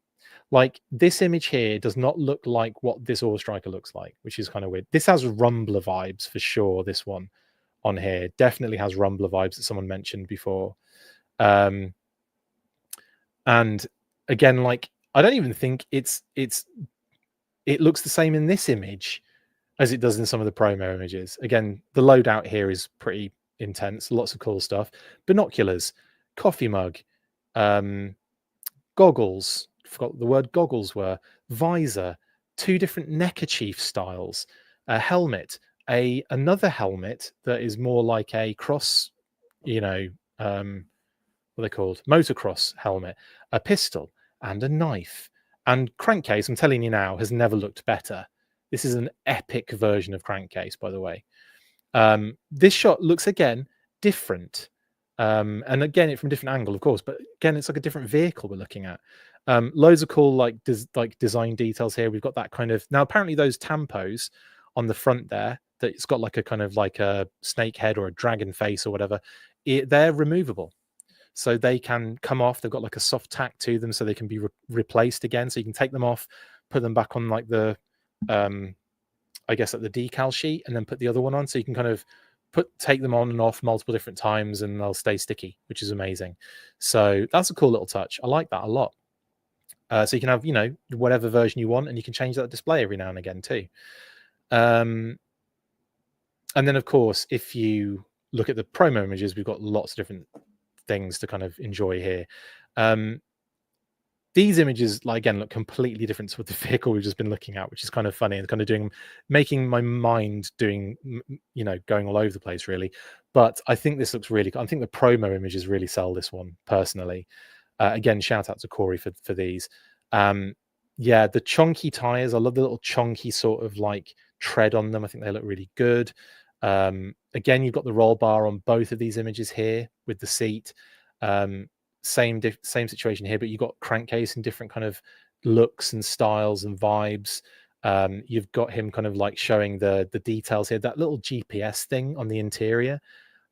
Like this image here does not look like what this Ore Striker looks like, which is kind of weird. This has Rumbler vibes for sure. This one on here definitely has Rumbler vibes that someone mentioned before. And again, like I don't even think it looks the same in this image as it does in some of the promo images. Again, the loadout here is pretty intense. Lots of cool stuff. Binoculars, coffee mug, goggles. Forgot what the word goggles were. Visor, 2 different neckerchief styles, a helmet, another helmet that is more like a cross, what are they called? Motocross helmet, a pistol, and a knife. And Crankcase, I'm telling you now, has never looked better. This is an epic version of Crankcase, by the way. This shot looks, again, different. And again, from a different angle, of course, but again, it's like a different vehicle we're looking at. Loads of cool like design details here. We've got that kind of, now apparently those tampos on the front there, that it's got like a kind of like a snake head or a dragon face or whatever, they're removable. So they can come off. They've got like a soft tack to them, so they can be replaced again. So you can take them off, put them back on like the, I guess like the decal sheet, and then put the other one on. So you can kind of take them on and off multiple different times, and they'll stay sticky, which is amazing. So that's a cool little touch. I like that a lot. So you can have, whatever version you want, and you can change that display every now and again too. And then, of course, if you look at the promo images, we've got lots of different things to kind of enjoy here. These images, like, again, look completely different to the vehicle we've just been looking at, which is kind of funny and kind of making my mind going all over the place, really. But I think this looks really cool. I think the promo images really sell this one personally. Again, shout out to Corey for these. Yeah, the chunky tires. I love the little chunky sort of like tread on them. I think they look really good. Again, you've got the roll bar on both of these images here with the seat. Same situation here, but you've got Crankcase in different kind of looks and styles and vibes. You've got him kind of like showing the details here. That little GPS thing on the interior,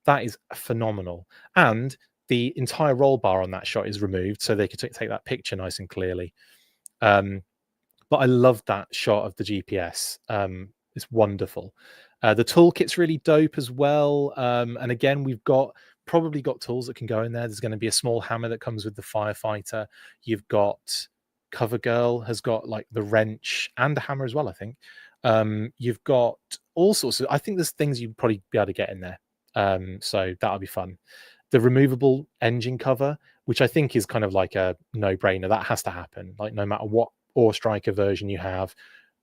that is phenomenal. And the entire roll bar on that shot is removed, so they could take that picture nice and clearly. But I love that shot of the GPS. It's wonderful. The toolkit's really dope as well. And again, we've probably got tools that can go in there. There's going to be a small hammer that comes with the firefighter. You've got CoverGirl has got like the wrench and the hammer as well, I think. You've got all sorts of, I think there's things you'd probably be able to get in there. So that'll be fun. The removable engine cover, which I think is kind of like a no-brainer. That has to happen. Like no matter what Ore Striker version you have,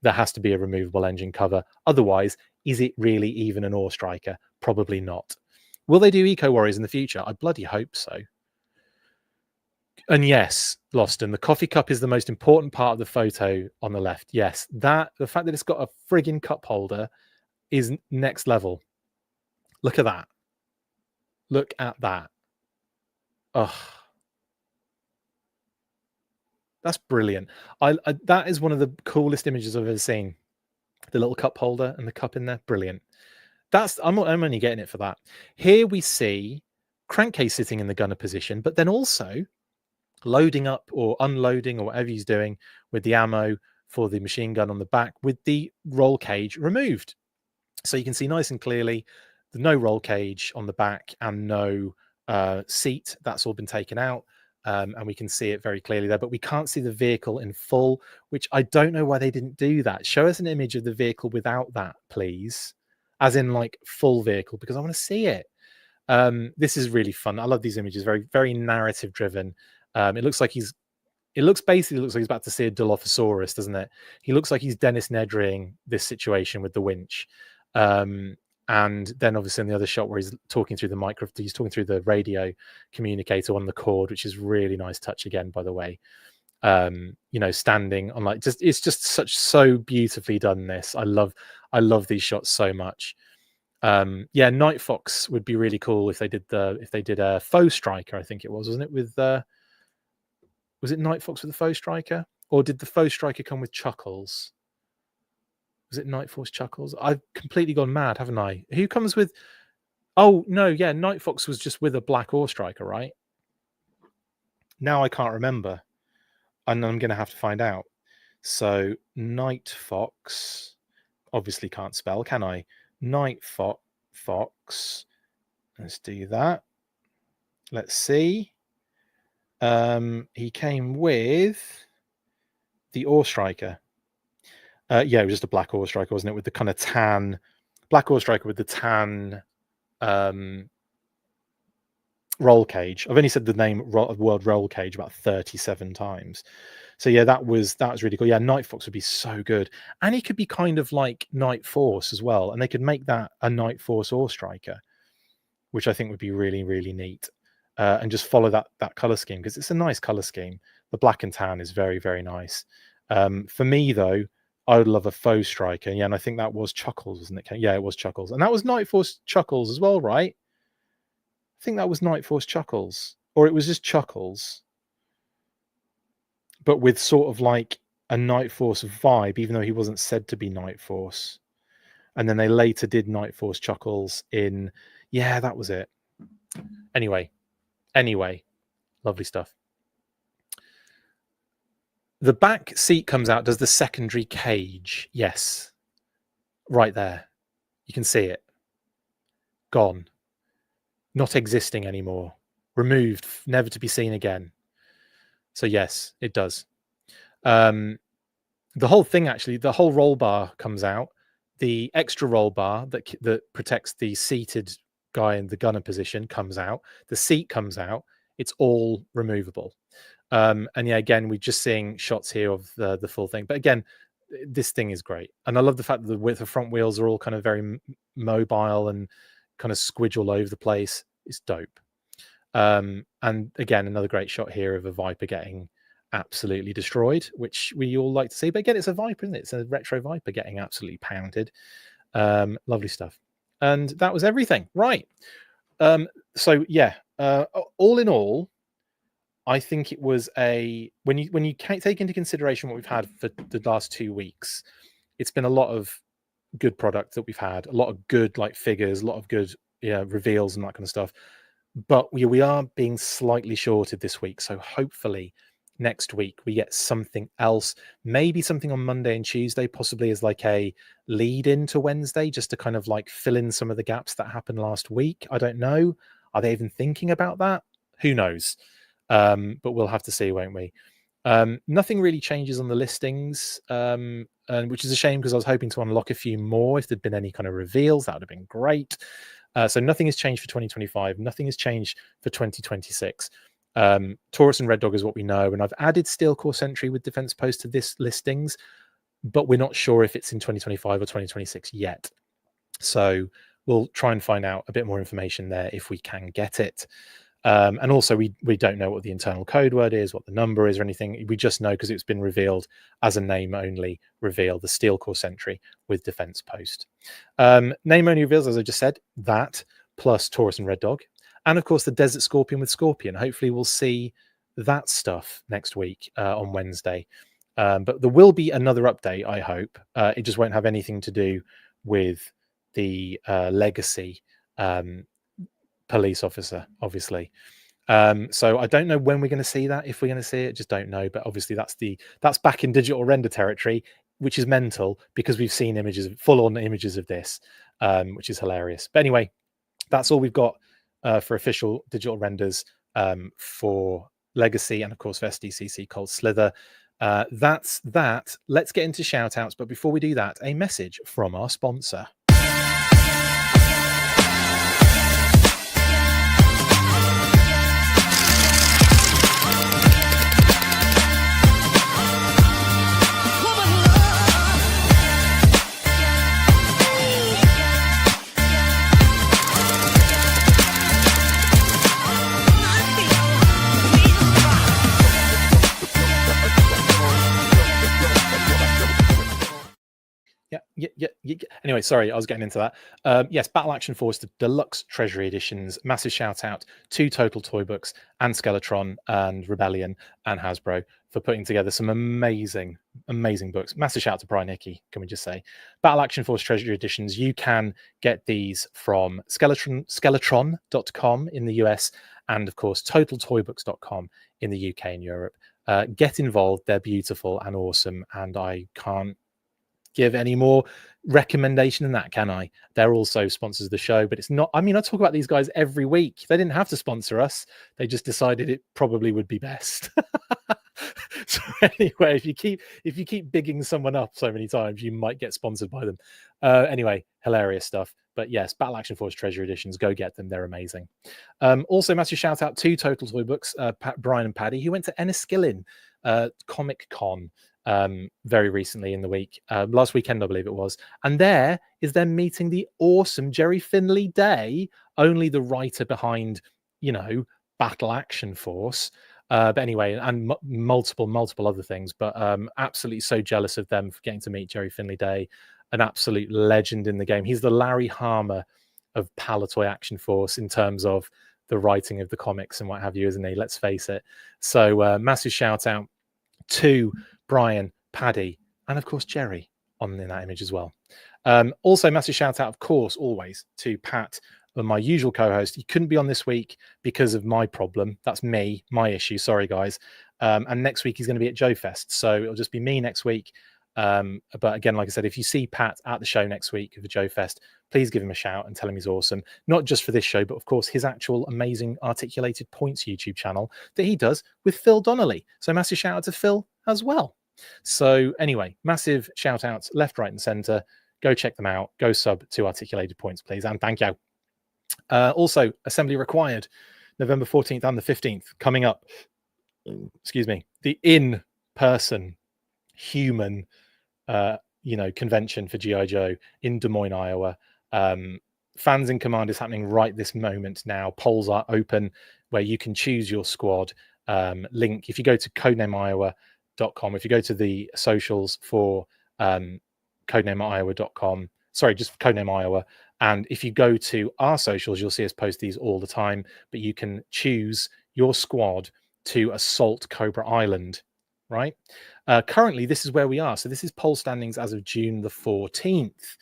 there has to be a removable engine cover. Otherwise, is it really even an Ore Striker? Probably not. Will they do Eco Warriors in the future? I bloody hope so. And yes, Loston, the coffee cup is the most important part of the photo on the left. Yes, the fact that it's got a friggin' cup holder is next level. Look at that. Look at that. Oh, that's brilliant. That is one of the coolest images I've ever seen. The little cup holder and the cup in there, brilliant. I'm only getting it for that. Here we see Crankcase sitting in the gunner position, but then also loading up or unloading or whatever he's doing with the ammo for the machine gun on the back with the roll cage removed. So you can see nice and clearly the no roll cage on the back and no seat. That's all been taken out. And we can see it very clearly there, but we can't see the vehicle in full, which I don't know why they didn't do that. Show us an image of the vehicle without that, please. As in like full vehicle, because I want to see it. This is really fun. I love these images, very, very narrative driven. It looks like he's about to see a Dilophosaurus, doesn't it? He looks like he's Dennis Nedrying this situation with the winch. And then obviously in the other shot where he's talking through he's talking through the radio communicator on the cord, which is really nice touch again, by the way. Standing on like it's just so beautifully done. This I love these shots so much. Night Fox would be really cool if they did a faux striker. I think it wasn't it with was it Night Fox with the faux striker, or did the faux striker come with Chuckles? Was it Night Force Chuckles? I've completely gone mad, haven't I? Who comes with? Oh no, yeah, Night Fox was just with a black Ore Striker, right? Now I can't remember. and I'm going to have to find out. So Night Fox, obviously can't spell, can I? Night Fox. Let's do that. Let's see. He came with the Ore Striker. Yeah, it was just a black Ore Striker, wasn't it? With the kind of tan, black Ore Striker with the tan roll cage. I've only said the name word roll cage about 37 times. So yeah, that was really cool. Yeah, Night Fox would be so good. And he could be kind of like Night Force as well. And they could make that a Night Force Ore Striker, which I think would be really, really neat. And just follow that color scheme, because it's a nice color scheme. The black and tan is very, very nice. For me though, I would love a faux striker. Yeah, and I think that was Chuckles, wasn't it? Yeah, it was Chuckles. And that was Night Force Chuckles as well, right? I think that was Night Force Chuckles. Or it was just Chuckles, but with sort of like a Night Force vibe, even though he wasn't said to be Night Force. And then they later did Night Force Chuckles in... Yeah, that was it. Anyway, lovely stuff. The back seat comes out. Does the secondary cage? Yes. Right there. You can see it. Gone. Not existing anymore. Removed. Never to be seen again. So yes, it does. The whole thing, actually, the whole roll bar comes out. The extra roll bar that protects the seated guy in the gunner position comes out. The seat comes out. It's all removable. And yeah, again, we're just seeing shots here of the full thing. But again, this thing is great. And I love the fact that the front wheels are all kind of very mobile and kind of squidge all over the place. It's dope. And again, another great shot here of a Viper getting absolutely destroyed, which we all like to see. But again, it's a Viper, isn't it? It's a retro Viper getting absolutely pounded. Lovely stuff. And that was everything. Right. So yeah, all in all, I think it was when you take into consideration what we've had for the last 2 weeks, it's been a lot of good product that we've had, a lot of good like figures, a lot of good reveals and that kind of stuff. But we are being slightly shorted this week, so hopefully next week we get something else, maybe something on Monday and Tuesday, possibly as like a lead into Wednesday, just to kind of like fill in some of the gaps that happened last week. I don't know. Are they even thinking about that? Who knows? But we'll have to see, won't we? Nothing really changes on the listings, and which is a shame, because I was hoping to unlock a few more. If there'd been any kind of reveals, that would have been great. So nothing has changed for 2025. Nothing has changed for 2026. Taurus and Red Dog is what we know, and I've added Steel Core Sentry with Defense Post to this listings, but we're not sure if it's in 2025 or 2026 yet. So we'll try and find out a bit more information there if we can get it. And also we don't know what the internal code word is, what the number is or anything. We just know because it's been revealed as a name only reveal, the Steel Core Sentry with Defense Post. Name only reveals, as I just said, that plus Taurus and Red Dog. And of course the Desert Scorpion with Scorpion. Hopefully we'll see that stuff next week on Wednesday. But there will be another update, I hope. It just won't have anything to do with the Legacy police officer, obviously. So I don't know when we're going to see that. If we're going to see it, just don't know. But obviously that's back in digital render territory, which is mental, because we've seen images, full-on images of this, which is hilarious. But anyway, that's all we've got for official digital renders for Legacy, and of course for SDCC Cold Slither. That's that. Let's get into shout outs. But before we do that, a message from our sponsor. Yeah. Anyway, sorry, I was getting into that. Yes, Battle Action Force, the Deluxe Treasury Editions. Massive shout out to Total Toy Books and Skeletron and Rebellion and Hasbro for putting together some amazing books. Massive shout out to Brian Hickey, can we just say. Battle Action Force Treasury Editions, you can get these from Skeletron.com in the US, and of course TotalToyBooks.com in the UK and Europe. Get involved. They're beautiful and awesome, and I can't give any more recommendation than that, can I? They're also sponsors of the show, but it's not, I mean, I talk about these guys every week. They didn't have to sponsor us. They just decided it probably would be best. So anyway, if you keep bigging someone up so many times, you might get sponsored by them. Anyway, hilarious stuff. But yes, Battle Action Force Treasure Editions, go get them. They're amazing. Also, massive shout out to Total Toy Books, Brian and Paddy, who went to Enniskillen Comic Con very recently in the week, last weekend, I believe it was. And there is them meeting the awesome Jerry Finley Day, only the writer behind, Battle Action Force. But anyway, and multiple other things. But absolutely so jealous of them for getting to meet Jerry Finley Day, an absolute legend in the game. He's the Larry Hama of Palatoy Action Force in terms of the writing of the comics and what have you, isn't he? Let's face it. So massive shout out to Brian, Paddy, and of course Jerry in that image as well. Also, massive shout out, of course, always to Pat, my usual co-host. He couldn't be on this week because of my problem. That's me, my issue. Sorry, guys. And next week he's going to be at Joe Fest, so it'll just be me next week. But again, like I said, if you see Pat at the show next week for Joe Fest, please give him a shout and tell him he's awesome. Not just for this show, but of course his actual amazing Articulated Points YouTube channel that he does with Phil Donnelly. So massive shout out to Phil as well. So anyway, massive shout outs left, right, and center. Go check them out. Go sub to Articulated Points, please, and thank you. Also, Assembly Required, November 14th and the 15th, coming up. Excuse me, the in-person human convention for GI Joe in Des Moines, Iowa. Fans in Command is happening right this moment now. Polls are open where you can choose your squad. Link, if you go to codenameiowa.com, if you go to the socials for codenameiowa.com, sorry, just Codename Iowa, and if you go to our socials, you'll see us post these all the time, but you can choose your squad to assault Cobra Island, right? Currently, this is where we are. So this is poll standings as of June the 14th.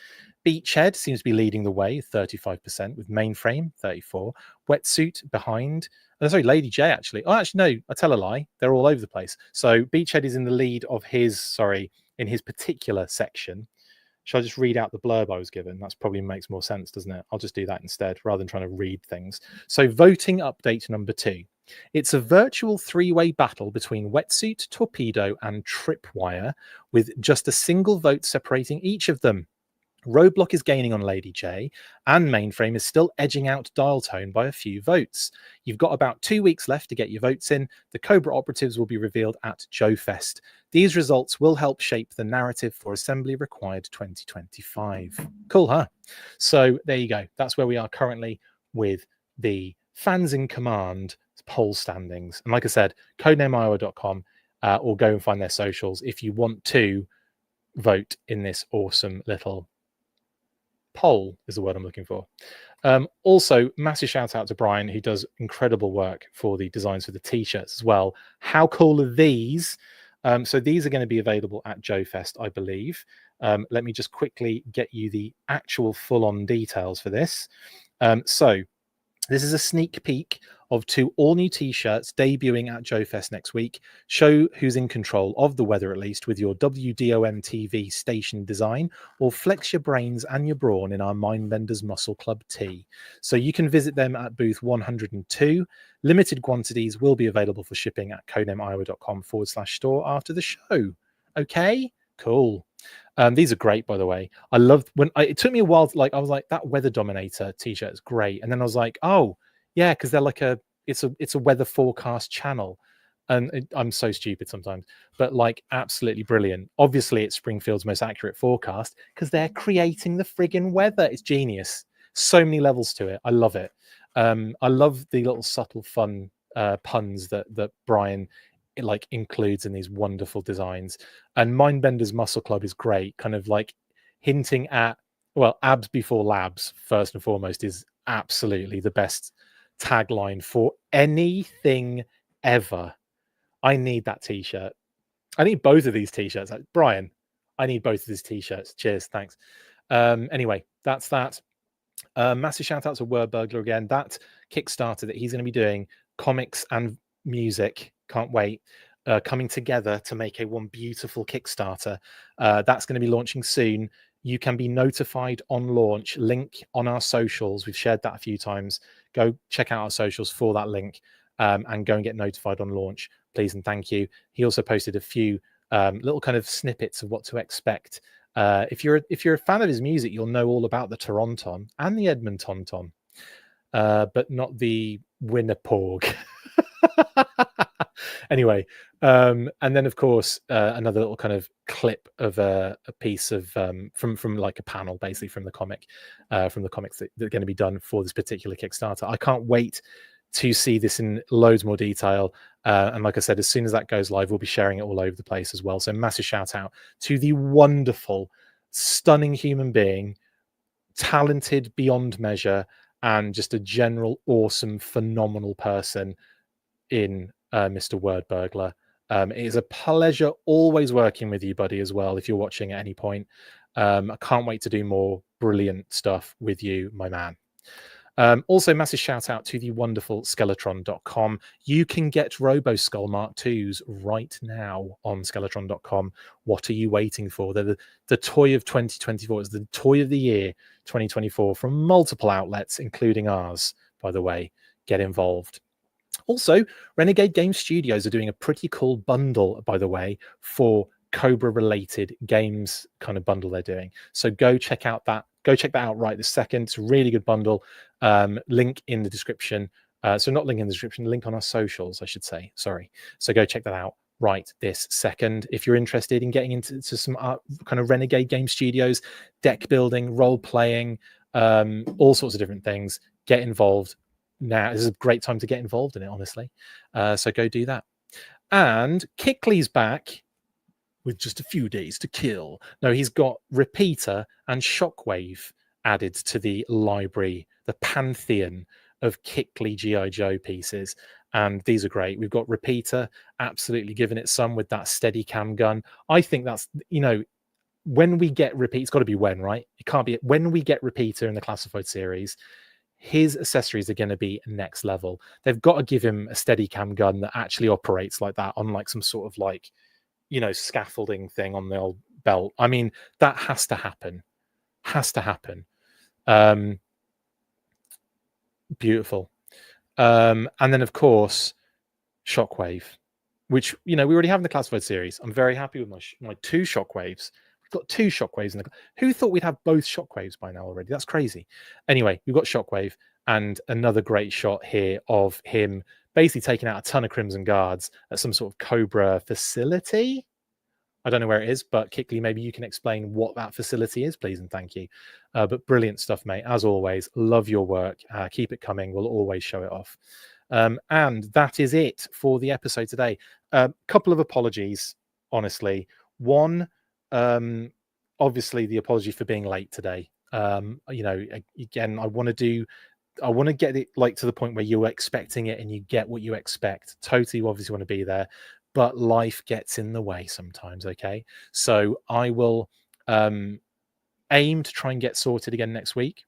Beachhead seems to be leading the way, 35%, with Mainframe, 34%. Wetsuit behind. Oh, sorry, Lady J, actually. Oh, actually, no, I tell a lie. They're all over the place. So Beachhead is in the lead of in his particular section. Shall I just read out the blurb I was given? That's probably makes more sense, doesn't it? I'll just do that instead, rather than trying to read things. So voting update number 2. It's a virtual 3-way battle between Wetsuit, Torpedo, and Tripwire, with just a single vote separating each of them. Roadblock is gaining on Lady J, and Mainframe is still edging out Dial Tone by a few votes. You've got about 2 weeks left to get your votes in. The Cobra operatives will be revealed at Joe Fest. These results will help shape the narrative for Assembly Required 2025. Cool, huh? So there you go. That's where we are currently with the Fans in Command poll standings. And like I said, codenameiowa.com, or go and find their socials if you want to vote in this awesome little poll, is the word I'm looking for. Also, massive shout out to Brian, who does incredible work for the designs for the t-shirts as well. How cool are these? So these are going to be available at Joe Fest, I believe. Let me just quickly get you the actual full-on details for this. So this is a sneak peek of 2 all-new t-shirts debuting at Joe Fest next week. Show who's in control of the weather, at least, with your WDOM TV station design, or flex your brains and your brawn in our Mindbenders Muscle Club tee. So you can visit them at booth 102. Limited quantities will be available for shipping at codenameiowa.com/store after the show. Okay, cool. These are great, by the way. I loved it took me a while. I was like, that Weather Dominator t-shirt is great, and then I was like, oh yeah, because they're like it's a weather forecast channel, and I'm so stupid sometimes, but like absolutely brilliant. Obviously, it's Springfield's most accurate forecast because they're creating the friggin' weather. It's genius. So many levels to it. I love it. I love the little subtle fun puns that Brian includes in these wonderful designs. And Mindbender's Muscle Club is great, kind of like hinting at, well, abs before labs first and foremost is absolutely the best tagline for anything ever. I need that t-shirt. I need both of these t-shirts. Brian, I need both of these t-shirts. Cheers, thanks. Anyway, that's that. Massive shout out to Word Burglar again. That Kickstarter that he's going to be doing, comics and music, can't wait. coming together to make one beautiful Kickstarter. That's going to be launching soon. You can be notified on launch. Link on our socials. We've shared that a few times. Go check out our socials for that link, and go and get notified on launch, please and thank you. He also posted a few little kind of snippets of what to expect. If you're a fan of his music, you'll know all about the Toronton and the Edmonton, but not the Winnipeg. Anyway, and then of course another little kind of clip of a piece of from like a panel, basically from the comics that are going to be done for this particular Kickstarter. I can't wait to see this in loads more detail, and like I said, as soon as that goes live, we'll be sharing it all over the place as well. So massive shout out to the wonderful, stunning human being, talented beyond measure, and just a general awesome, phenomenal person in Mr. Word Burglar. It is a pleasure always working with you, buddy, as well, if you're watching at any point. I can't wait to do more brilliant stuff with you, my man. Also, massive shout out to the wonderful Skeletron.com. You can get RoboSkull Mark IIs right now on Skeletron.com. What are you waiting for? They're the toy of 2024. It's the toy of the year 2024 from multiple outlets, including ours, by the way. Get involved. Also, Renegade Game Studios are doing a pretty cool bundle, by the way, for Cobra-related games kind of bundle they're doing. So go check out that. Go check that out right this second. It's a really good bundle. Link in the description. So not link in the description, link on our socials, I should say. Sorry. So go check that out right this second. If you're interested in getting into some kind of Renegade Game Studios, deck building, role-playing, all sorts of different things, get involved. Now this is a great time to get involved in it, honestly. So go do that. And Kickley's back with just a few days to kill. No, he's got Repeater and Shockwave added to the library, the pantheon of Kickley G.I. Joe pieces. And these are great. We've got Repeater absolutely giving it some with that steady cam gun. I think that's, when we get Repeater, it's got to be when, right? It can't be when we get Repeater in the Classified series. His accessories are going to be next level. They've got to give him a steady cam gun that actually operates like that on like some sort of like, scaffolding thing on the old belt. I mean, that has to happen. Beautiful. And then of course, Shockwave, which, we already have in the Classified series. I'm very happy with my two Shockwaves. We've got two Shockwaves in the... Who thought we'd have both Shockwaves by now already? That's crazy. Anyway, we've got Shockwave and another great shot here of him basically taking out a ton of Crimson Guards at some sort of Cobra facility. I don't know where it is, but Kickley, maybe you can explain what that facility is, please, and thank you. But brilliant stuff, mate. As always, love your work. Keep it coming. We'll always show it off. And that is it for the episode today. Couple of apologies, honestly. One, obviously the apology for being late today. Again, I want to get it like to the point where you're expecting it and you get what you expect. Totally obviously want to be there, but life gets in the way sometimes. Okay. So I will aim to try and get sorted again next week.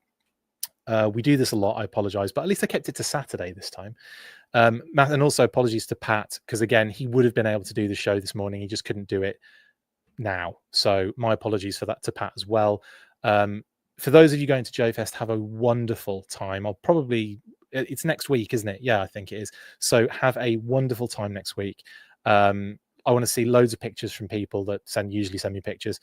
We do this a lot. I apologize, but at least I kept it to Saturday this time. And also apologies to Pat, because again, he would have been able to do the show this morning. He just couldn't do it now. So my apologies for that to Pat as well. For those of you going to JoeFest, have a wonderful time. It's next week, isn't it? Yeah, I think it is. So have a wonderful time next week. I want to see loads of pictures from people that usually send me pictures.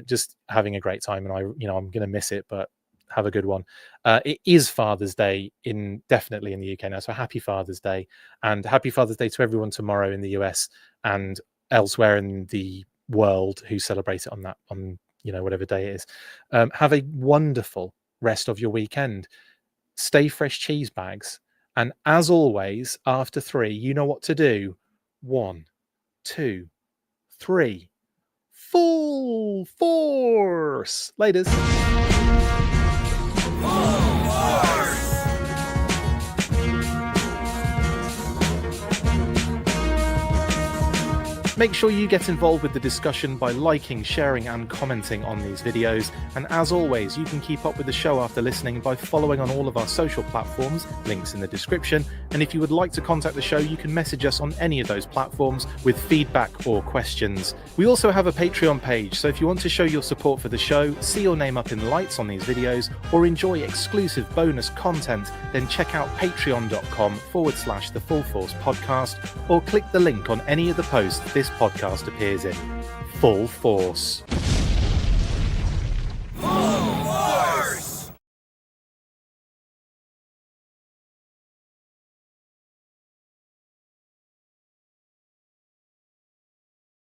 Just having a great time, and I'm going to miss it, but have a good one. It is Father's Day definitely in the UK now, so happy Father's Day, and happy Father's Day to everyone tomorrow in the US and elsewhere in the world who celebrate it on whatever day it is. Have a wonderful rest of your weekend. Stay fresh, cheese bags, and as always, after 3, you know what to do. 1, 2, 3, full force. Laters. Make sure you get involved with the discussion by liking, sharing and commenting on these videos. And as always, you can keep up with the show after listening by following on all of our social platforms, links in the description. And if you would like to contact the show, you can message us on any of those platforms with feedback or questions. We also have a Patreon page, so if you want to show your support for the show, see your name up in lights on these videos, or enjoy exclusive bonus content, then check out patreon.com/The Full Force Podcast, or click the link on any of the posts this podcast appears in. Full Force.